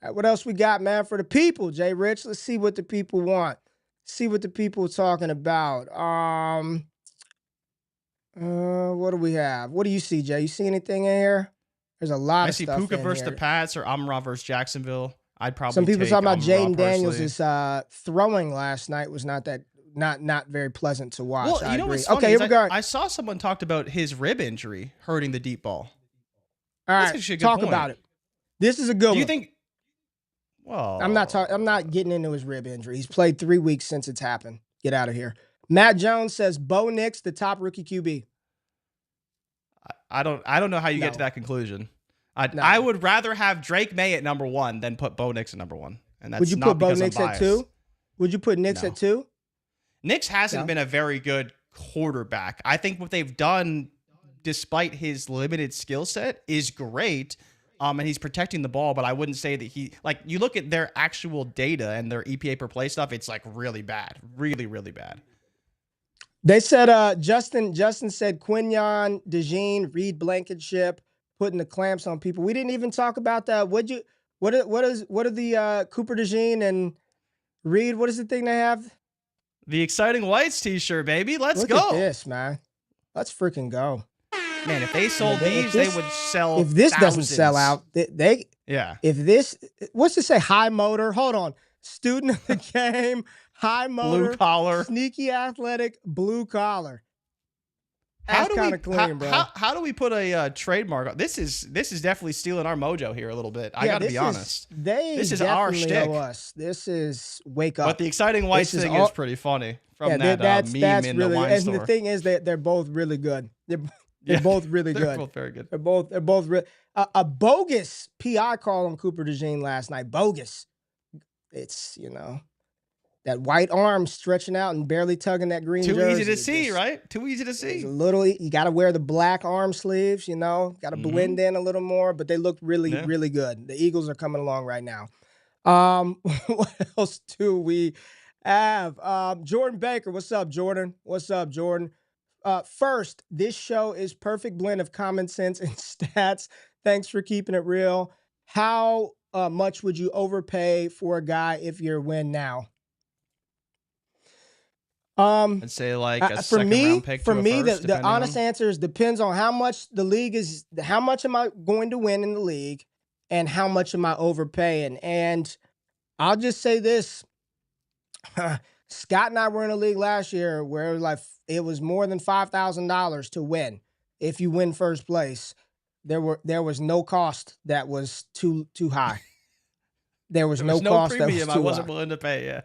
All right, what else we got, man, for the people, JRich? Let's see what the people want. See what the people are talking about. What do we have? What do you see, Jay? You see anything in here? There's a lot of stuff. I see Puka versus here. the Pats or Amon-Ra versus Jacksonville. I'd probably some people take talking about Amon-Ra Jaden Daniels' personally. throwing last night was not very pleasant to watch. Well, you know what's funny? Okay, here we go. I saw someone talked about his rib injury hurting the deep ball. All right, talk about it. This is a good one. Do you think? Well, I'm not getting into his rib injury. He's played 3 weeks since it's happened. Get out of here. Matt Jones says Bo Nix, the top rookie QB. I don't know how you get to that conclusion. I would rather have Drake May at number 1 than put Bo Nix at number 1. And that's would you put Bo Nix at 2? Would you put Nix at 2? Nix hasn't been a very good quarterback. I think what they've done, despite his limited skill set, is great. And he's protecting the ball, but I wouldn't say that you look at their actual data and their EPA per play stuff, it's like really bad. Really, really bad. They said Justin said Quinyon, DeJean, Reed Blankenship, putting the clamps on people. We didn't even talk about that. What are the Cooper DeJean and Reed? What is the thing they have? The Exciting Whites t-shirt, baby. Let's go. Look at this, man. Let's freaking go. Man, if they sold these, they would sell. If this thousands. doesn't sell out, they If this, what's it say? High motor. Hold on. Student of the game. High motor, blue collar, sneaky athletic, blue collar. That's kind of clean, bro. How do we put a trademark on this? Is definitely stealing our mojo here a little bit. I got to be honest. This is our shtick. This is wake up. But the Exciting Whites thing is pretty funny from that meme in the wine store. And the thing is that they're both really good. They're both really good. They're both very good. They're both a bogus PI call on Cooper DeJean last night. Bogus. It's that white arm stretching out and barely tugging that green jersey. Too easy to see, right? Too easy to see. You got to wear the black arm sleeves, got to blend in a little more, but they look really, really good. The Eagles are coming along right now. What else do we have? Jordan Baker. What's up, Jordan? First, this show is perfect blend of common sense and stats. Thanks for keeping it real. How much would you overpay for a guy if you're win now? I'd say like a second round pick. For me, the honest answer is depends on how much the league is. How much am I going to win in the league, and how much am I overpaying? And I'll just say this: Scott and I were in a league last year where it was more than $5,000 to win. If you win first place, there was no cost that was too high. There was no cost premium that was too I wasn't high. willing to pay. Yeah,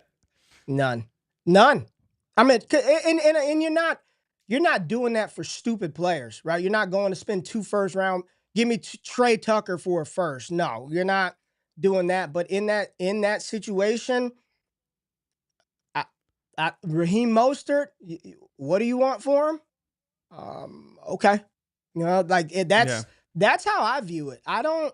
None. I mean, and you're not doing that for stupid players, right? You're not going to spend 2 first round. Give me Trey Tucker for a first. No, you're not doing that. But in that situation, Raheem Mostert, what do you want for him? Okay, like that's how I view it. I don't.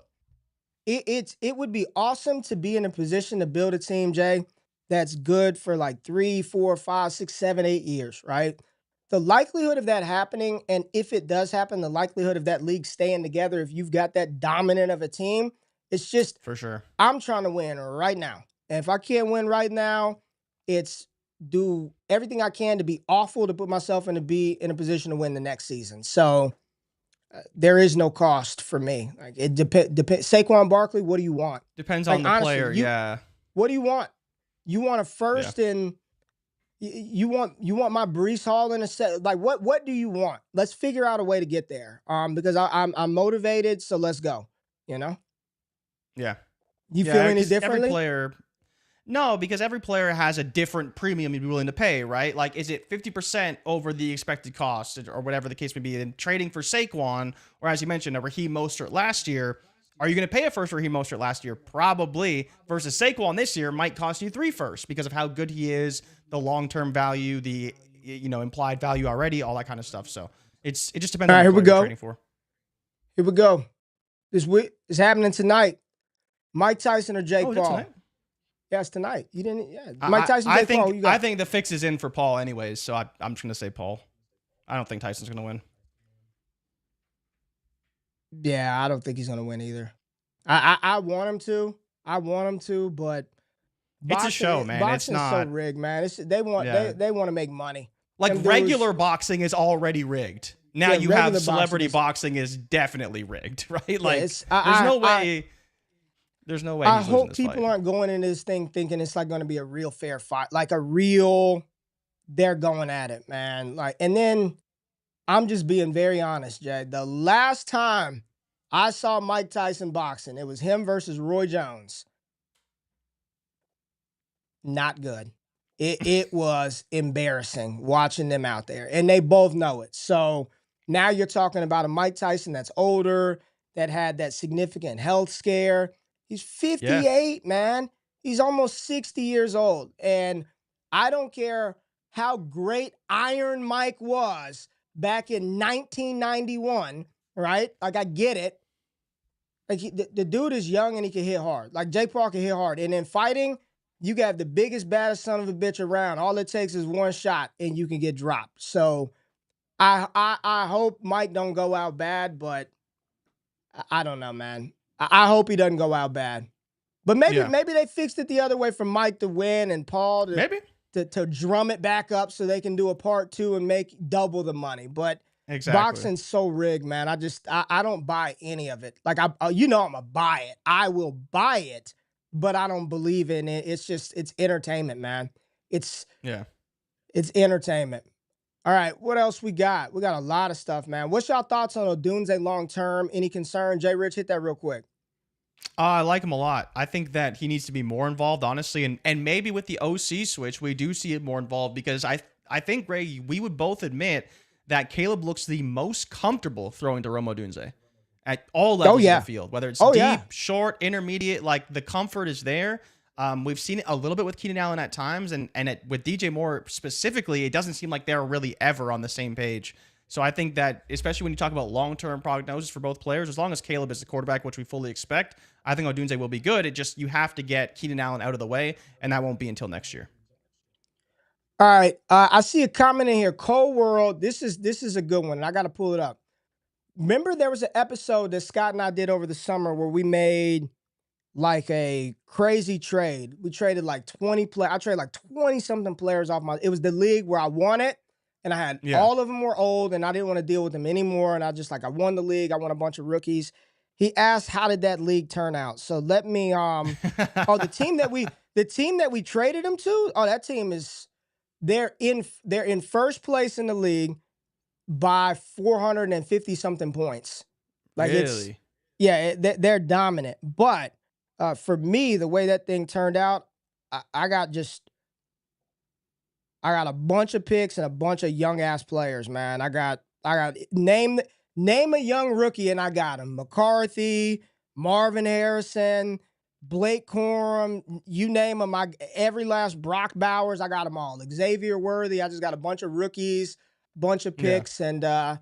It would be awesome to be in a position to build a team, Jay, that's good for like 3, 4, 5, 6, 7, 8 years, right? The likelihood of that happening, and if it does happen, the likelihood of that league staying together, if you've got that dominant of a team, it's just For sure. I'm trying to win right now. And if I can't win right now, it's do everything I can to be awful to put myself in to be in a position to win the next season. So there is no cost for me. Like it depends. Saquon Barkley, what do you want? Depends Like, on the honestly, player. Yeah. What do you want? You want a first and you want my Breece Hall in a set. Like what do you want? Let's figure out a way to get there. Because I'm motivated, so let's go. Yeah. You feel any 'cause differently? Every player. No, because every player has a different premium you'd be willing to pay, right? Like, is it 50% over the expected cost or whatever the case may be? And trading for Saquon, or as you mentioned, a Raheem Mostert last year, are you going to pay a first for Raheem Mostert last year? Probably. Versus Saquon this year might cost you 3 firsts because of how good he is, the long-term value, the implied value already, all that kind of stuff. So it just depends on what you're trading for. Here we go. This week is happening tonight. Mike Tyson or Jake Paul? Tonight? Yeah, it's tonight. You didn't. Yeah, Mike Tyson. Jake Paul. You got? I think the fix is in for Paul, anyways. So I'm just gonna say Paul. I don't think Tyson's gonna win. Yeah, I don't think he's gonna win either. I want him to. But it's a show, man. It's not so rigged, man. They want to make money. Like regular boxing is already rigged. Now you have celebrity boxing is definitely rigged, right? Like there's no way. There's no way. I hope people aren't going into this thing thinking it's like going to be a real fair fight, like a real. They're going at it, man. Like, and then I'm just being very honest, Jay. The last time I saw Mike Tyson boxing, it was him versus Roy Jones. Not good. It was embarrassing watching them out there, and they both know it. So now you're talking about a Mike Tyson that's older, that had that significant health scare. He's 58, man. He's almost 60 years old. And I don't care how great Iron Mike was back in 1991, right? Like, I get it. Like, the dude is young and he can hit hard. Like, Jake Paul can hit hard. And in fighting, you got the biggest, baddest son of a bitch around. All it takes is one shot and you can get dropped. So I hope Mike don't go out bad, but I don't know, man. I hope he doesn't go out bad. But maybe they fixed it the other way for Mike to win and Paul to drum it back up so they can do a part 2 and make double the money. But boxing's so rigged, man. I don't buy any of it. Like, I'm gonna buy it. I will buy it, but I don't believe in it. It's entertainment, man. It's entertainment. All right, what else we got? We got a lot of stuff, man. What's y'all thoughts on Odunze long-term? Any concern? JRich, hit that real quick. I like him a lot. I think that he needs to be more involved, honestly, and maybe with the OC switch, we do see it more involved because I think, Ray, we would both admit that Caleb looks the most comfortable throwing to Rome Odunze at all levels of the field, whether it's deep, short, intermediate, like the comfort is there. We've seen it a little bit with Keenan Allen at times, and with DJ Moore specifically, it doesn't seem like they're really ever on the same page. So I think that, especially when you talk about long-term prognosis for both players, as long as Caleb is the quarterback, which we fully expect, I think Odunze will be good. It just, you have to get Keenan Allen out of the way, and that won't be until next year. All right. I see a comment in here. Cold World, this is a good one, and I got to pull it up. Remember there was an episode that Scott and I did over the summer where we made like a crazy trade. We traded like 20 players. I traded like 20-something players off it was the league where I won it. And I had all of them were old and I didn't want to deal with them anymore. And I won the league. I won a bunch of rookies. He asked, how did that league turn out? So let me, the team that we traded him to, that team they're in first place in the league by 450 something points. Like really? They're dominant. But for me, the way that thing turned out, I got I got a bunch of picks and a bunch of young ass players, man. I got name a young rookie and I got him. McCarthy, Marvin Harrison, Blake Corum, you name them. Every last Brock Bowers, I got them all. Xavier Worthy, I just got a bunch of rookies, bunch of picks, and I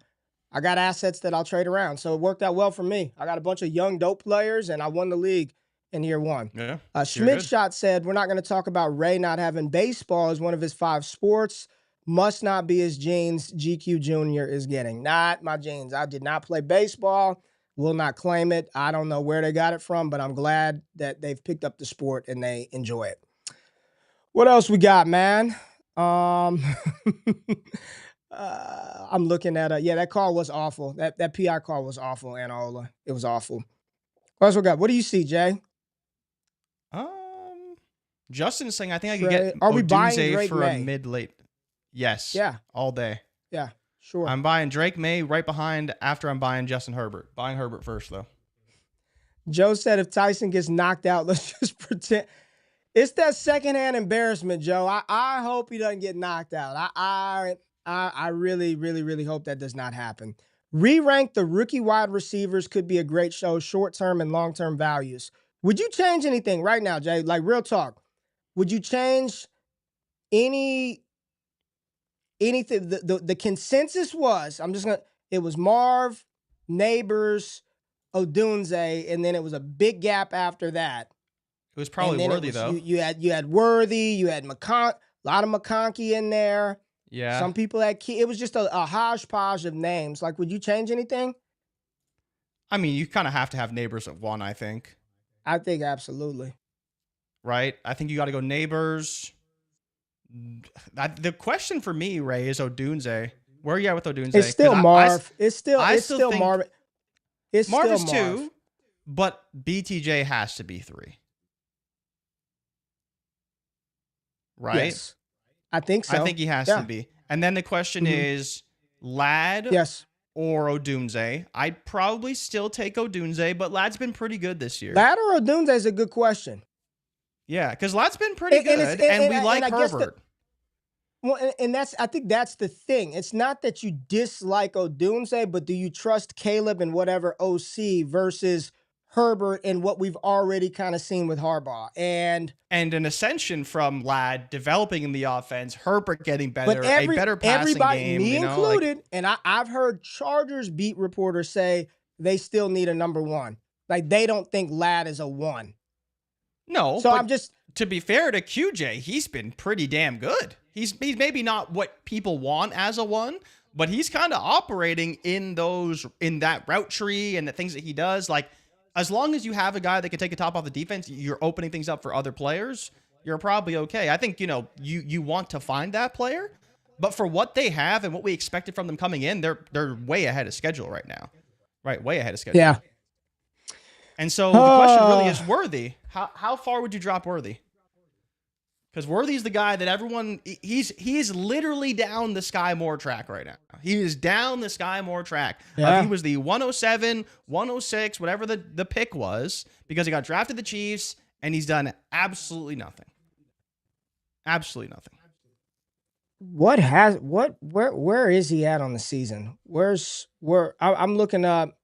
got assets that I'll trade around. So it worked out well for me. I got a bunch of young dope players, and I won the league in year one. Yeah. Schmidt Shot said, we're not going to talk about Ray not having baseball as one of his 5 sports. Must not be his genes. GQue Jr. is getting. Not my genes. I did not play baseball. Will not claim it. I don't know where they got it from, but I'm glad that they've picked up the sport and they enjoy it. What else we got, man? I'm looking at that call was awful. That PI call was awful, Anaola. It was awful. What else we got? What do you see, Jay? Justin is saying I think I could get Are we buying Odunze Drake for May? a mid-late. Yes. Yeah. All day. Yeah, sure. I'm buying Drake May right behind after I'm buying Justin Herbert. Buying Herbert first, though. Joe said if Tyson gets knocked out, let's just pretend. It's that secondhand embarrassment, Joe. I hope he doesn't get knocked out. I really, really, really hope that does not happen. Re-rank the rookie wide receivers could be a great show, short-term and long-term values. Would you change anything right now, Jay? Like, real talk. Would you change anything? The consensus was, it was Marv, Neighbors, Odunze, and then it was a big gap after that. It was probably Worthy, though. You had Worthy, you had a lot of McConkey in there. Yeah. Some people had key. It was just a hodgepodge of names. Like, would you change anything? I mean, you kind of have to have Neighbors at 1, I think. I think absolutely. Right? I think you got to go Neighbors. The question for me, Ray, is Odunze. Where are you at with Odunze? It's still Marv. It's still Marv. It's Marv still is 2, but BTJ has to be 3. Right? Yes. I think so. I think he has to be. And then the question is Ladd or Odunze. I'd probably still take Odunze, but Ladd's been pretty good this year. Ladd or Odunze is a good question. Yeah, because Ladd's been pretty good, and we like Herbert. I think that's the thing. It's not that you dislike Odunze, but do you trust Caleb and whatever OC versus Herbert and what we've already kind of seen with Harbaugh? And an ascension from Ladd developing in the offense, Herbert getting better, a better passing game. Me included, and I've heard Chargers beat reporters say they still need a number 1. Like, they don't think Ladd is a 1. No, so I'm just... To be fair to QJ, he's been pretty damn good. He's maybe not what people want as a 1, but he's kind of operating in that route tree and the things that he does. Like, as long as you have a guy that can take a top off the defense, you're opening things up for other players, you're probably okay. I think, you want to find that player, but for what they have and what we expected from them coming in, they're way ahead of schedule right now. Right, way ahead of schedule. Yeah. And so the question really is Worthy. How far would you drop Worthy? Because Worthy's the guy that everyone, he is literally down the Sky Moore track right now. He is down the Sky Moore track. Yeah. He was the 107, 106, whatever the pick was, because he got drafted the Chiefs, and he's done absolutely nothing. Absolutely nothing. Where is he at on the season? I'm looking up.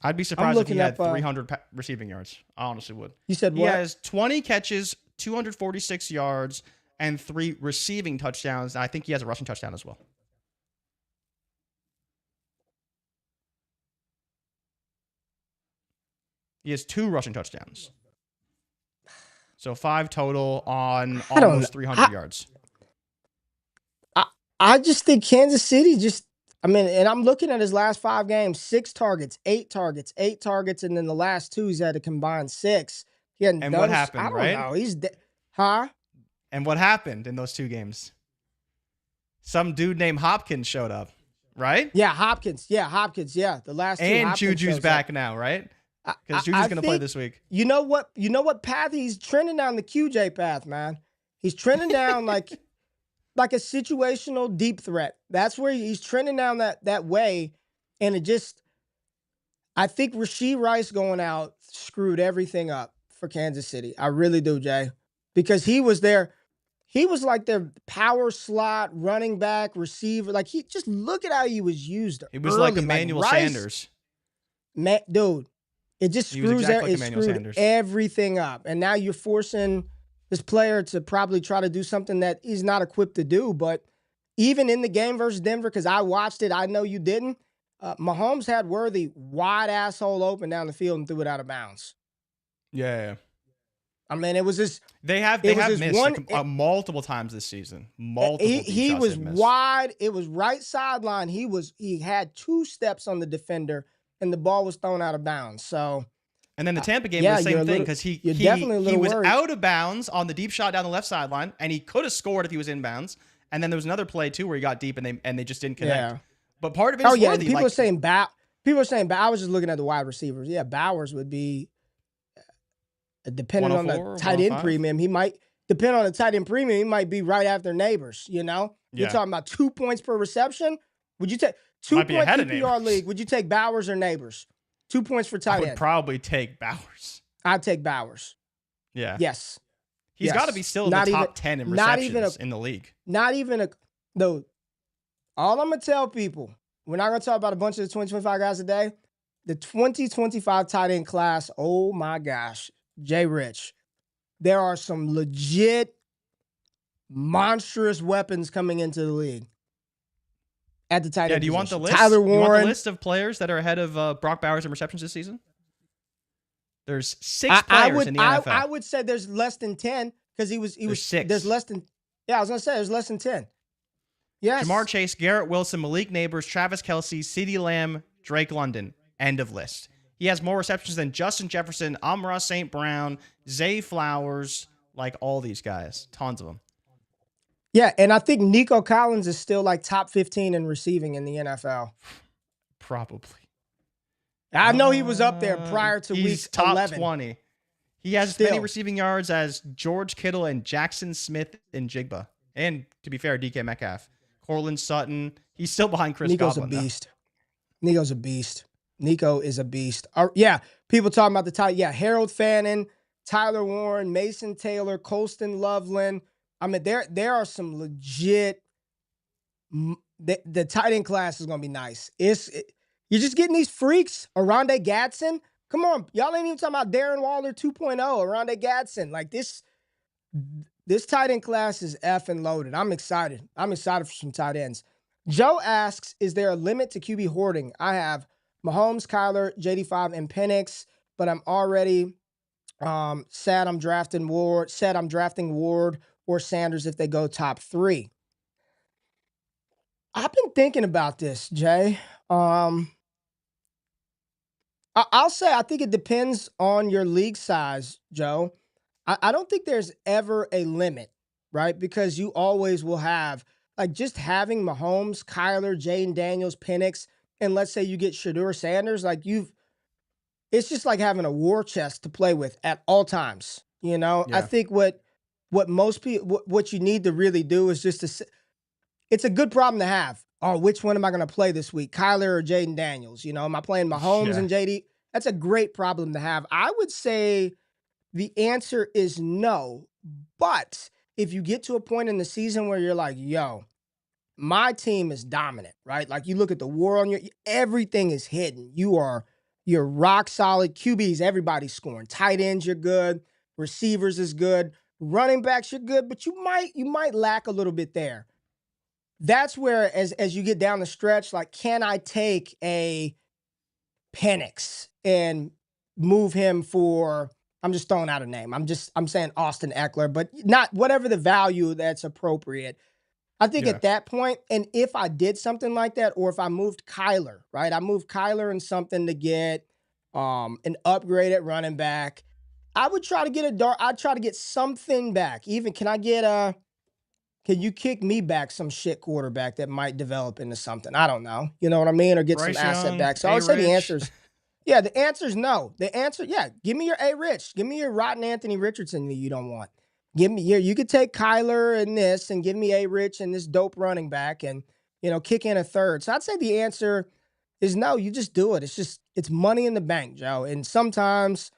I'd be surprised if he had 300 receiving yards. I honestly would. You said what? He has 20 catches, 246 yards, and 3 receiving touchdowns. I think he has a rushing touchdown as well. He has 2 rushing touchdowns. So 5 total on almost 300 yards. I just think Kansas City and I'm looking at his last 5 games, 6 targets, 8 targets, 8 targets, and then the last 2 he's had to combine 6. And what happened, right? I don't know. He's huh? And what happened in those 2 games? Some dude named Hopkins showed up, right? Yeah, Hopkins. Yeah, the last 2. And Hopkins Juju's back now, right? Because Juju's going to play this week. You know what path he's trending down? The QJ path, man. He's trending down like a situational deep threat. That's where he's trending down that way. And I think Rashee Rice going out screwed everything up for Kansas City. I really do, Jay. Because he was their he was like their power slot, running back, receiver. Like he just look at how he was used. He was early. like Emmanuel Sanders. Dude, it just screws exactly like Emmanuel Sanders. everything up. And now you're forcing this player to probably try to do something that he's not equipped to do. But even in the game versus Denver, because I watched it, I know you didn't. Mahomes had Worthy wide asshole open down the field and threw it out of bounds. Yeah. I mean, it was just they have missed multiple times this season. He was wide. It was right sideline. He had 2 steps on the defender, and the ball was thrown out of bounds. So, and then the Tampa game was the same thing because he was out of bounds on the deep shot down the left sideline, and he could have scored if he was inbounds. And then there was another play too where he got deep and they just didn't connect. Yeah. But part of it is Worthy. People are saying I was just looking at the wide receivers. Yeah, Bowers would be. Depending on the tight end premium, he might be right after Neighbors. You know, you're talking about 2 points per reception. Would you take 2 point PPR league? Would you take Bowers or Neighbors? 2 points for tight end. I would probably take Bowers. I'd take Bowers. Yeah. Yes. He's got to be still in the top 10 in receptions in the league. All I'm gonna tell people, we're not gonna talk about a bunch of the 2025 guys today. The 2025 tight end class. Oh my gosh. JRich, there are some legit monstrous weapons coming into the league at the tight end. Yeah, do you want the list? Tyler Warren. You want the list of players that are ahead of Brock Bowers in receptions this season? There's 6 players in the NFL. I would say there's less than 10 because he was 6. There's less than. Yeah, I was gonna say there's less than 10. Yes. Jamar Chase, Garrett Wilson, Malik Neighbors, Travis Kelce, CeeDee Lamb, Drake London. End of list. He has more receptions than Justin Jefferson, Amon-Ra St. Brown, Zay Flowers, like all these guys. Tons of them. Yeah, and I think Nico Collins is still like top 15 in receiving in the NFL. Probably. I know he was up there prior to week top 11. 20. He has as many receiving yards as George Kittle and Jackson Smith and Jigba. And, to be fair, DK Metcalf. Cortland Sutton. He's still behind Chris Godwin. Nico's a beast. Nico is a beast. People talking about the tight. Yeah, Harold Fannin, Tyler Warren, Mason Taylor, Colston Loveland. I mean, there are some legit. The tight end class is gonna be nice. You're just getting these freaks. Arondé Gadsden. Come on, y'all ain't even talking about Darren Waller 2.0. Arondé Gadsden. Like this tight end class is effing loaded. I'm excited. I'm excited for some tight ends. Joe asks, is there a limit to QB hoarding? I have Mahomes, Kyler, JD5, and Penix, but I'm already said I'm drafting Ward or Sanders if they go top 3. I've been thinking about this, Jay. I'll say I think it depends on your league size, Joe. I don't think there's ever a limit, right? Because you always will have, like, just having Mahomes, Kyler, Jaden Daniels, Penix, and let's say you get Shedeur Sanders, like it's just like having a war chest to play with at all times. You know, yeah. I think what most people, what you need to really do is it's a good problem to have. Oh, which one am I going to play this week? Kyler or Jaden Daniels? You know, am I playing Mahomes and JD? That's a great problem to have. I would say the answer is no. But if you get to a point in the season where you're like, yo, my team is dominant, right? Like you look at the war on everything is hidden. You're rock solid. QBs, everybody's scoring. Tight ends, you're good. Receivers is good. Running backs, you're good, but you might lack a little bit there. That's where, as you get down the stretch, like, can I take a Penix and move him for, I'm just throwing out a name. I'm saying Austin Eckler, but not whatever the value that's appropriate. I think at that point, and if I did something like that, or if I moved Kyler, right? I moved Kyler in something to get an upgrade at running back. I would try to get I'd try to get something back. Even, can you kick me back some shit quarterback that might develop into something? I don't know. You know what I mean? Or get Bryce some asset Young, back. So I would say the answer's, the answer's no. The answer, give me your ARich. Give me your rotten Anthony Richardson that you don't want. Give me you could take Kyler and this and give me ARich and this dope running back and, kick in a third. So I'd say the answer is no. You just do it. It's money in the bank, Joe. And sometimes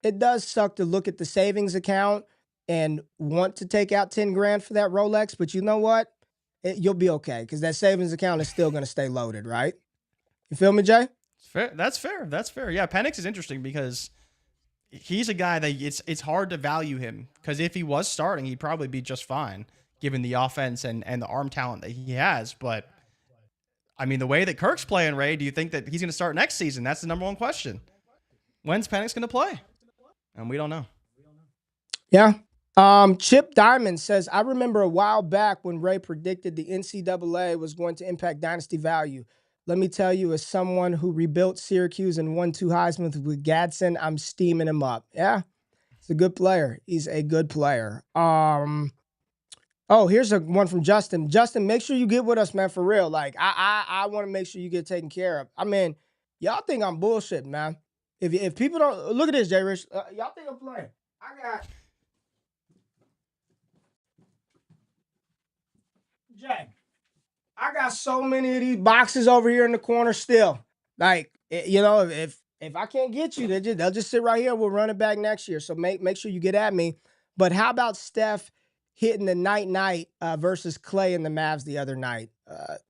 it does suck to look at the savings account and want to take out 10 grand for that Rolex, but you know what? You'll be okay because that savings account is still going to stay loaded, right? You feel me, Jay? Fair. That's fair. That's fair. Yeah, Penix is interesting because he's a guy that it's hard to value him because if he was starting, he'd probably be just fine given the offense and the arm talent that he has. But I mean, the way that Kirk's playing, Ray, do you think that he's going to start next season? That's the number one question. When's Penix going to play? And we don't know. Yeah. Chip Diamond says, I remember a while back when Ray predicted the NCAA was going to impact dynasty value. Let me tell you, as someone who rebuilt Syracuse and won 2 Heisman with Gadsden, I'm steaming him up. Yeah, he's a good player. He's a good player. Oh, here's one from Justin. Justin, make sure you get with us, man, for real. Like, I want to make sure you get taken care of. I mean, y'all think I'm bullshitting, man. If people don't, look at this, JRich. Y'all think I'm playing. I got so many of these boxes over here in the corner still. Like, you know, if I can't get you, they'll just sit right here. We'll run it back next year. So make sure you get at me. But how about Steph hitting the night versus Clay and the Mavs the other night?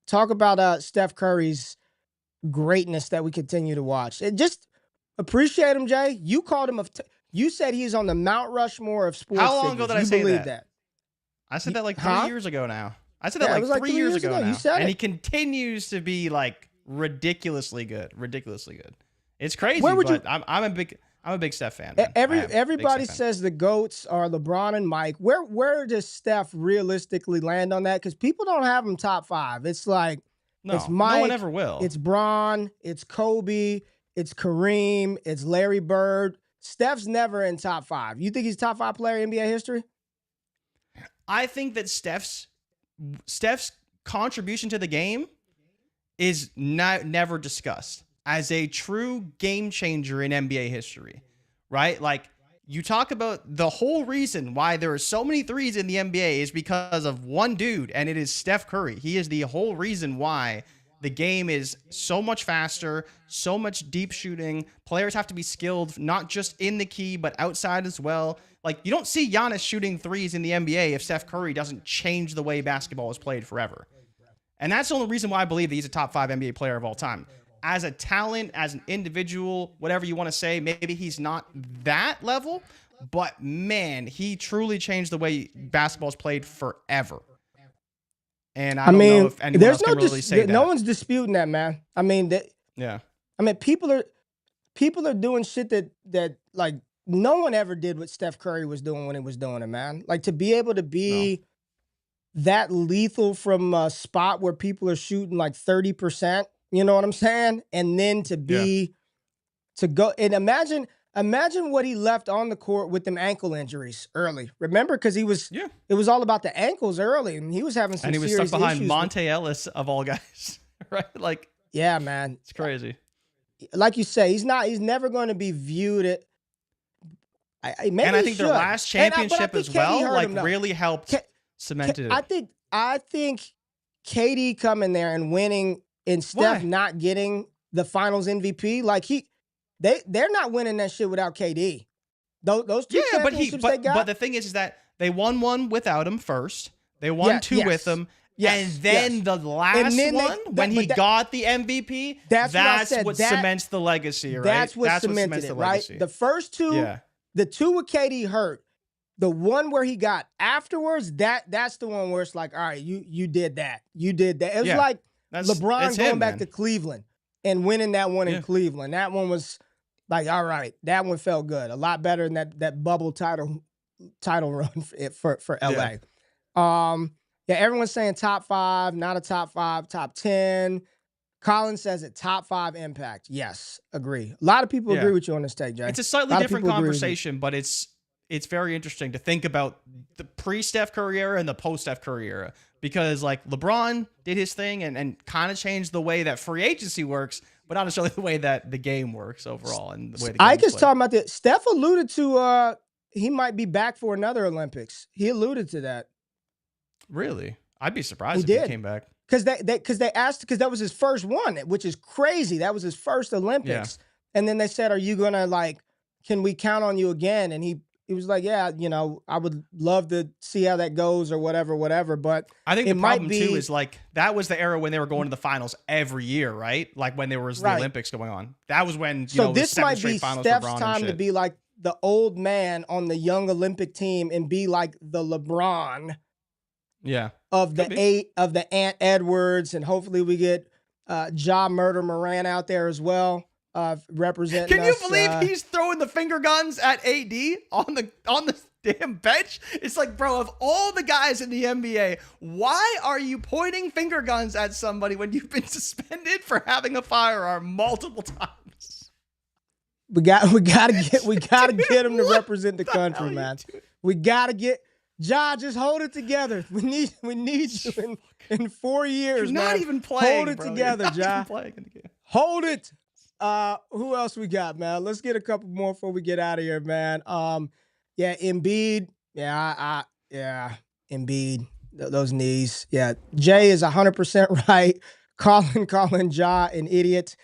Talk about Steph Curry's greatness that we continue to watch. Just appreciate him, Jay. You called him you said he's on the Mount Rushmore of sports. How long ago did I say that? I said that like 3 years ago now. I said that it was like 3 years ago now. You said and it. he continues to be like ridiculously good. It's crazy, I'm a big Steph fan. Man. Everybody says the GOATs are LeBron and Mike. Where does Steph realistically land on that? Because people don't have him top 5. It's like it's Mike, no one ever will. It's Bron, it's Kobe, it's Kareem, it's Larry Bird. Steph's never in top 5. You think he's top 5 player in NBA history? I think that Steph's contribution to the game is never discussed as a true game changer in NBA history, right? Like, you talk about the whole reason why there are so many threes in the NBA is because of one dude, and it is Steph Curry. He is the whole reason why the game is so much faster, so much deep shooting. Players have to be skilled, not just in the key, but outside as well. Like, you don't see Giannis shooting threes in the NBA if Steph Curry doesn't change the way basketball is played forever. And that's the only reason why I believe that he's a top 5 NBA player of all time. As a talent, as an individual, whatever you want to say, maybe he's not that level, but man, he truly changed the way basketball is played forever. And I don't know if anyone else can really say that. No one's disputing that, man. I mean, people are doing shit that like no one ever did what Steph Curry was doing when he was doing it, man. Like, to be able to be that lethal from a spot where people are shooting like 30%, you know what I'm saying? And then to go and imagine what he left on the court with them ankle injuries early. Remember, because it was all about the ankles early, and he was having some serious issues. And he was stuck behind Monte Ellis of all guys, right? Like, yeah, man, it's crazy. Like you say, he's never going to be viewed at. And I think their last championship as well, like, really helped cement it. I think KD coming there and winning and Steph not getting the Finals MVP, like they're not winning that shit without KD. Those two championships they got. But the thing is that they won one without him first. They won 2 with him. And then the last one, when he got the MVP, that's what cements the legacy, right? That's what cemented it, right? The first 2, the 2 with KD hurt. The one where he got afterwards, that's the one where it's like, all right, you did that. You did that. It was like LeBron going back to Cleveland and winning that one in Cleveland. That one was like, all right, that one felt good. A lot better than that bubble title run for LA. Everyone's saying top 5, not a top 5, top 10. Colin says it top 5 impact. Yes, agree. A lot of people agree with you on this take, Jay. It's a slightly different conversation, but it's very interesting to think about the pre-Steph Curry era and the post-Steph Curry era, because like LeBron did his thing and kind of changed the way that free agency works, but not necessarily the way that the game works overall. And the way the Ike is talking about that. Steph alluded to he might be back for another Olympics. He alluded to that. Really? I'd be surprised if he came back. Because they asked, because that was his first one, which is crazy. That was his first Olympics. And then they said, are you going to, like, can we count on you again? And he he was like, yeah, I would love to see how that goes or whatever. But I think it the might problem be, too is like that was the era when they were going to the finals every year, right? Like when there was the Right. Olympics going on. That was when so it was this 7 might straight be finals Steph's for LeBron time and to shit. be like the old man on the young Olympic team and be like the LeBron Yeah. of Could the be. the Ant Edwards, and hopefully we get Ja Murder Moran out there as well, representing Can you us, believe he's throwing the finger guns at AD on the damn bench? It's like, bro, of all the guys in the NBA, why are you pointing finger guns at somebody when you've been suspended for having a firearm multiple times? We gotta get him to represent the What the hell country, are you man. doing? We gotta get Ja. Just hold it together. We need you in 4 years, You're man. not even playing. Hold it bro. together, You're not Ja. even playing in the game. Hold it. Who else we got, man? Let's get a couple more before we get out of here, man. Yeah, Embiid. Yeah, Embiid. Those knees. Yeah, Jay is 100% right. Calling Ja an idiot.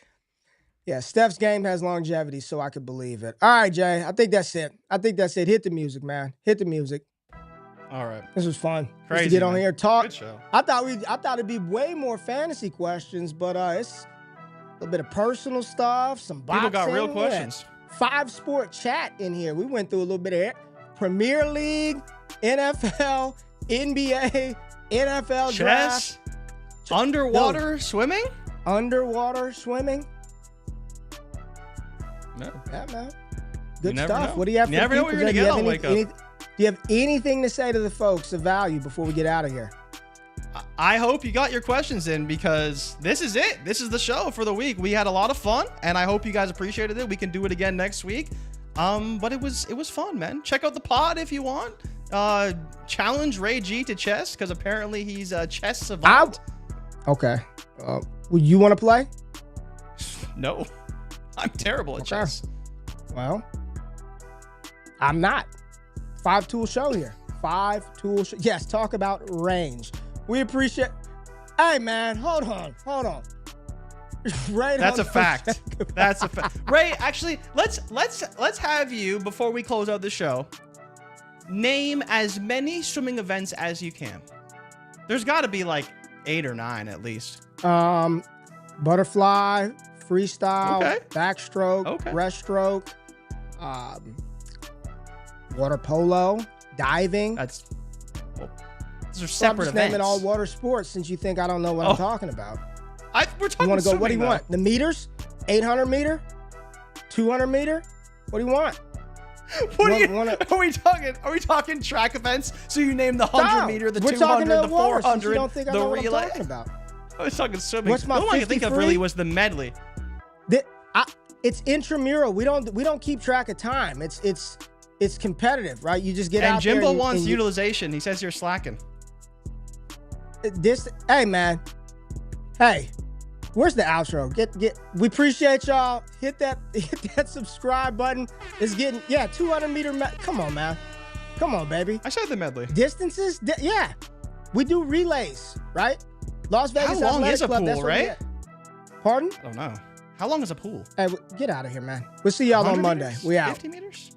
Yeah, Steph's game has longevity, so I could believe it. All right, Jay. I think that's it. Hit the music, man. Hit the music. All right. This was fun. Just Crazy, to get on man. here, talk. Good show. I thought it'd be way more fantasy questions, but it's a little bit of personal stuff, some boxing. People got real yeah. questions. 5-sport chat in here. We went through a little bit of it. Premier League, NFL, NBA, NFL Chess, draft, underwater swimming. underwater swimming. No. Yeah, man. Good never stuff. know. What do you have You for never know people, what you're Jay? gonna Do you get have on Wake Up. do you have anything to say to the folks of value before we get out of here? I hope you got your questions in because this is it. This is the show for the week. We had a lot of fun, and I hope you guys appreciated it. We can do it again next week. But it was fun, man. Check out the pod if you want. Challenge Ray G to chess because apparently he's a chess savant. Okay. Would you want to play? No, I'm terrible at chess. Well, I'm not. 5-tool show here. 5-tool show. Yes, talk about range. We appreciate. Hey, man, hold on. Right. That's a fact. That's a fact. Ray, actually, let's have you before we close out the show. Name as many swimming events as you can. There's got to be like 8 or 9 at least. Butterfly, freestyle, Okay. backstroke, Okay. breaststroke, water polo, diving. Those are So I'm separate just events. naming all water sports since you think I don't know what I'm talking about. We're talking You want to go? swimming, What do you though. want? The meters? 800 meter? 200 meter? What do you want? What are Wanna- we talking track events? So you name the 100 No, meter, the we're talking 200, the water, since 400, you don't think I the know what I'm relay. talking about. I was talking swimming. What's my the only one I can think of 50 really free? was the medley. It's intramural. We don't keep track of time. It's competitive, right? You just get And out there. Jimbo and wants you- utilization. He says you're slacking. Hey, man. Hey, where's the outro? We appreciate y'all. Hit that subscribe button. It's getting 200 meter. Come on, man. Come on, baby. I said the medley. Distances. Yeah, we do relays, right? Las Vegas How long Athletic is a Club, pool, that's what we right? get. Pardon? I don't know. How long is a pool? Hey, get out of here, man. We'll see y'all on 100 Monday. meters? We out. 50 meters?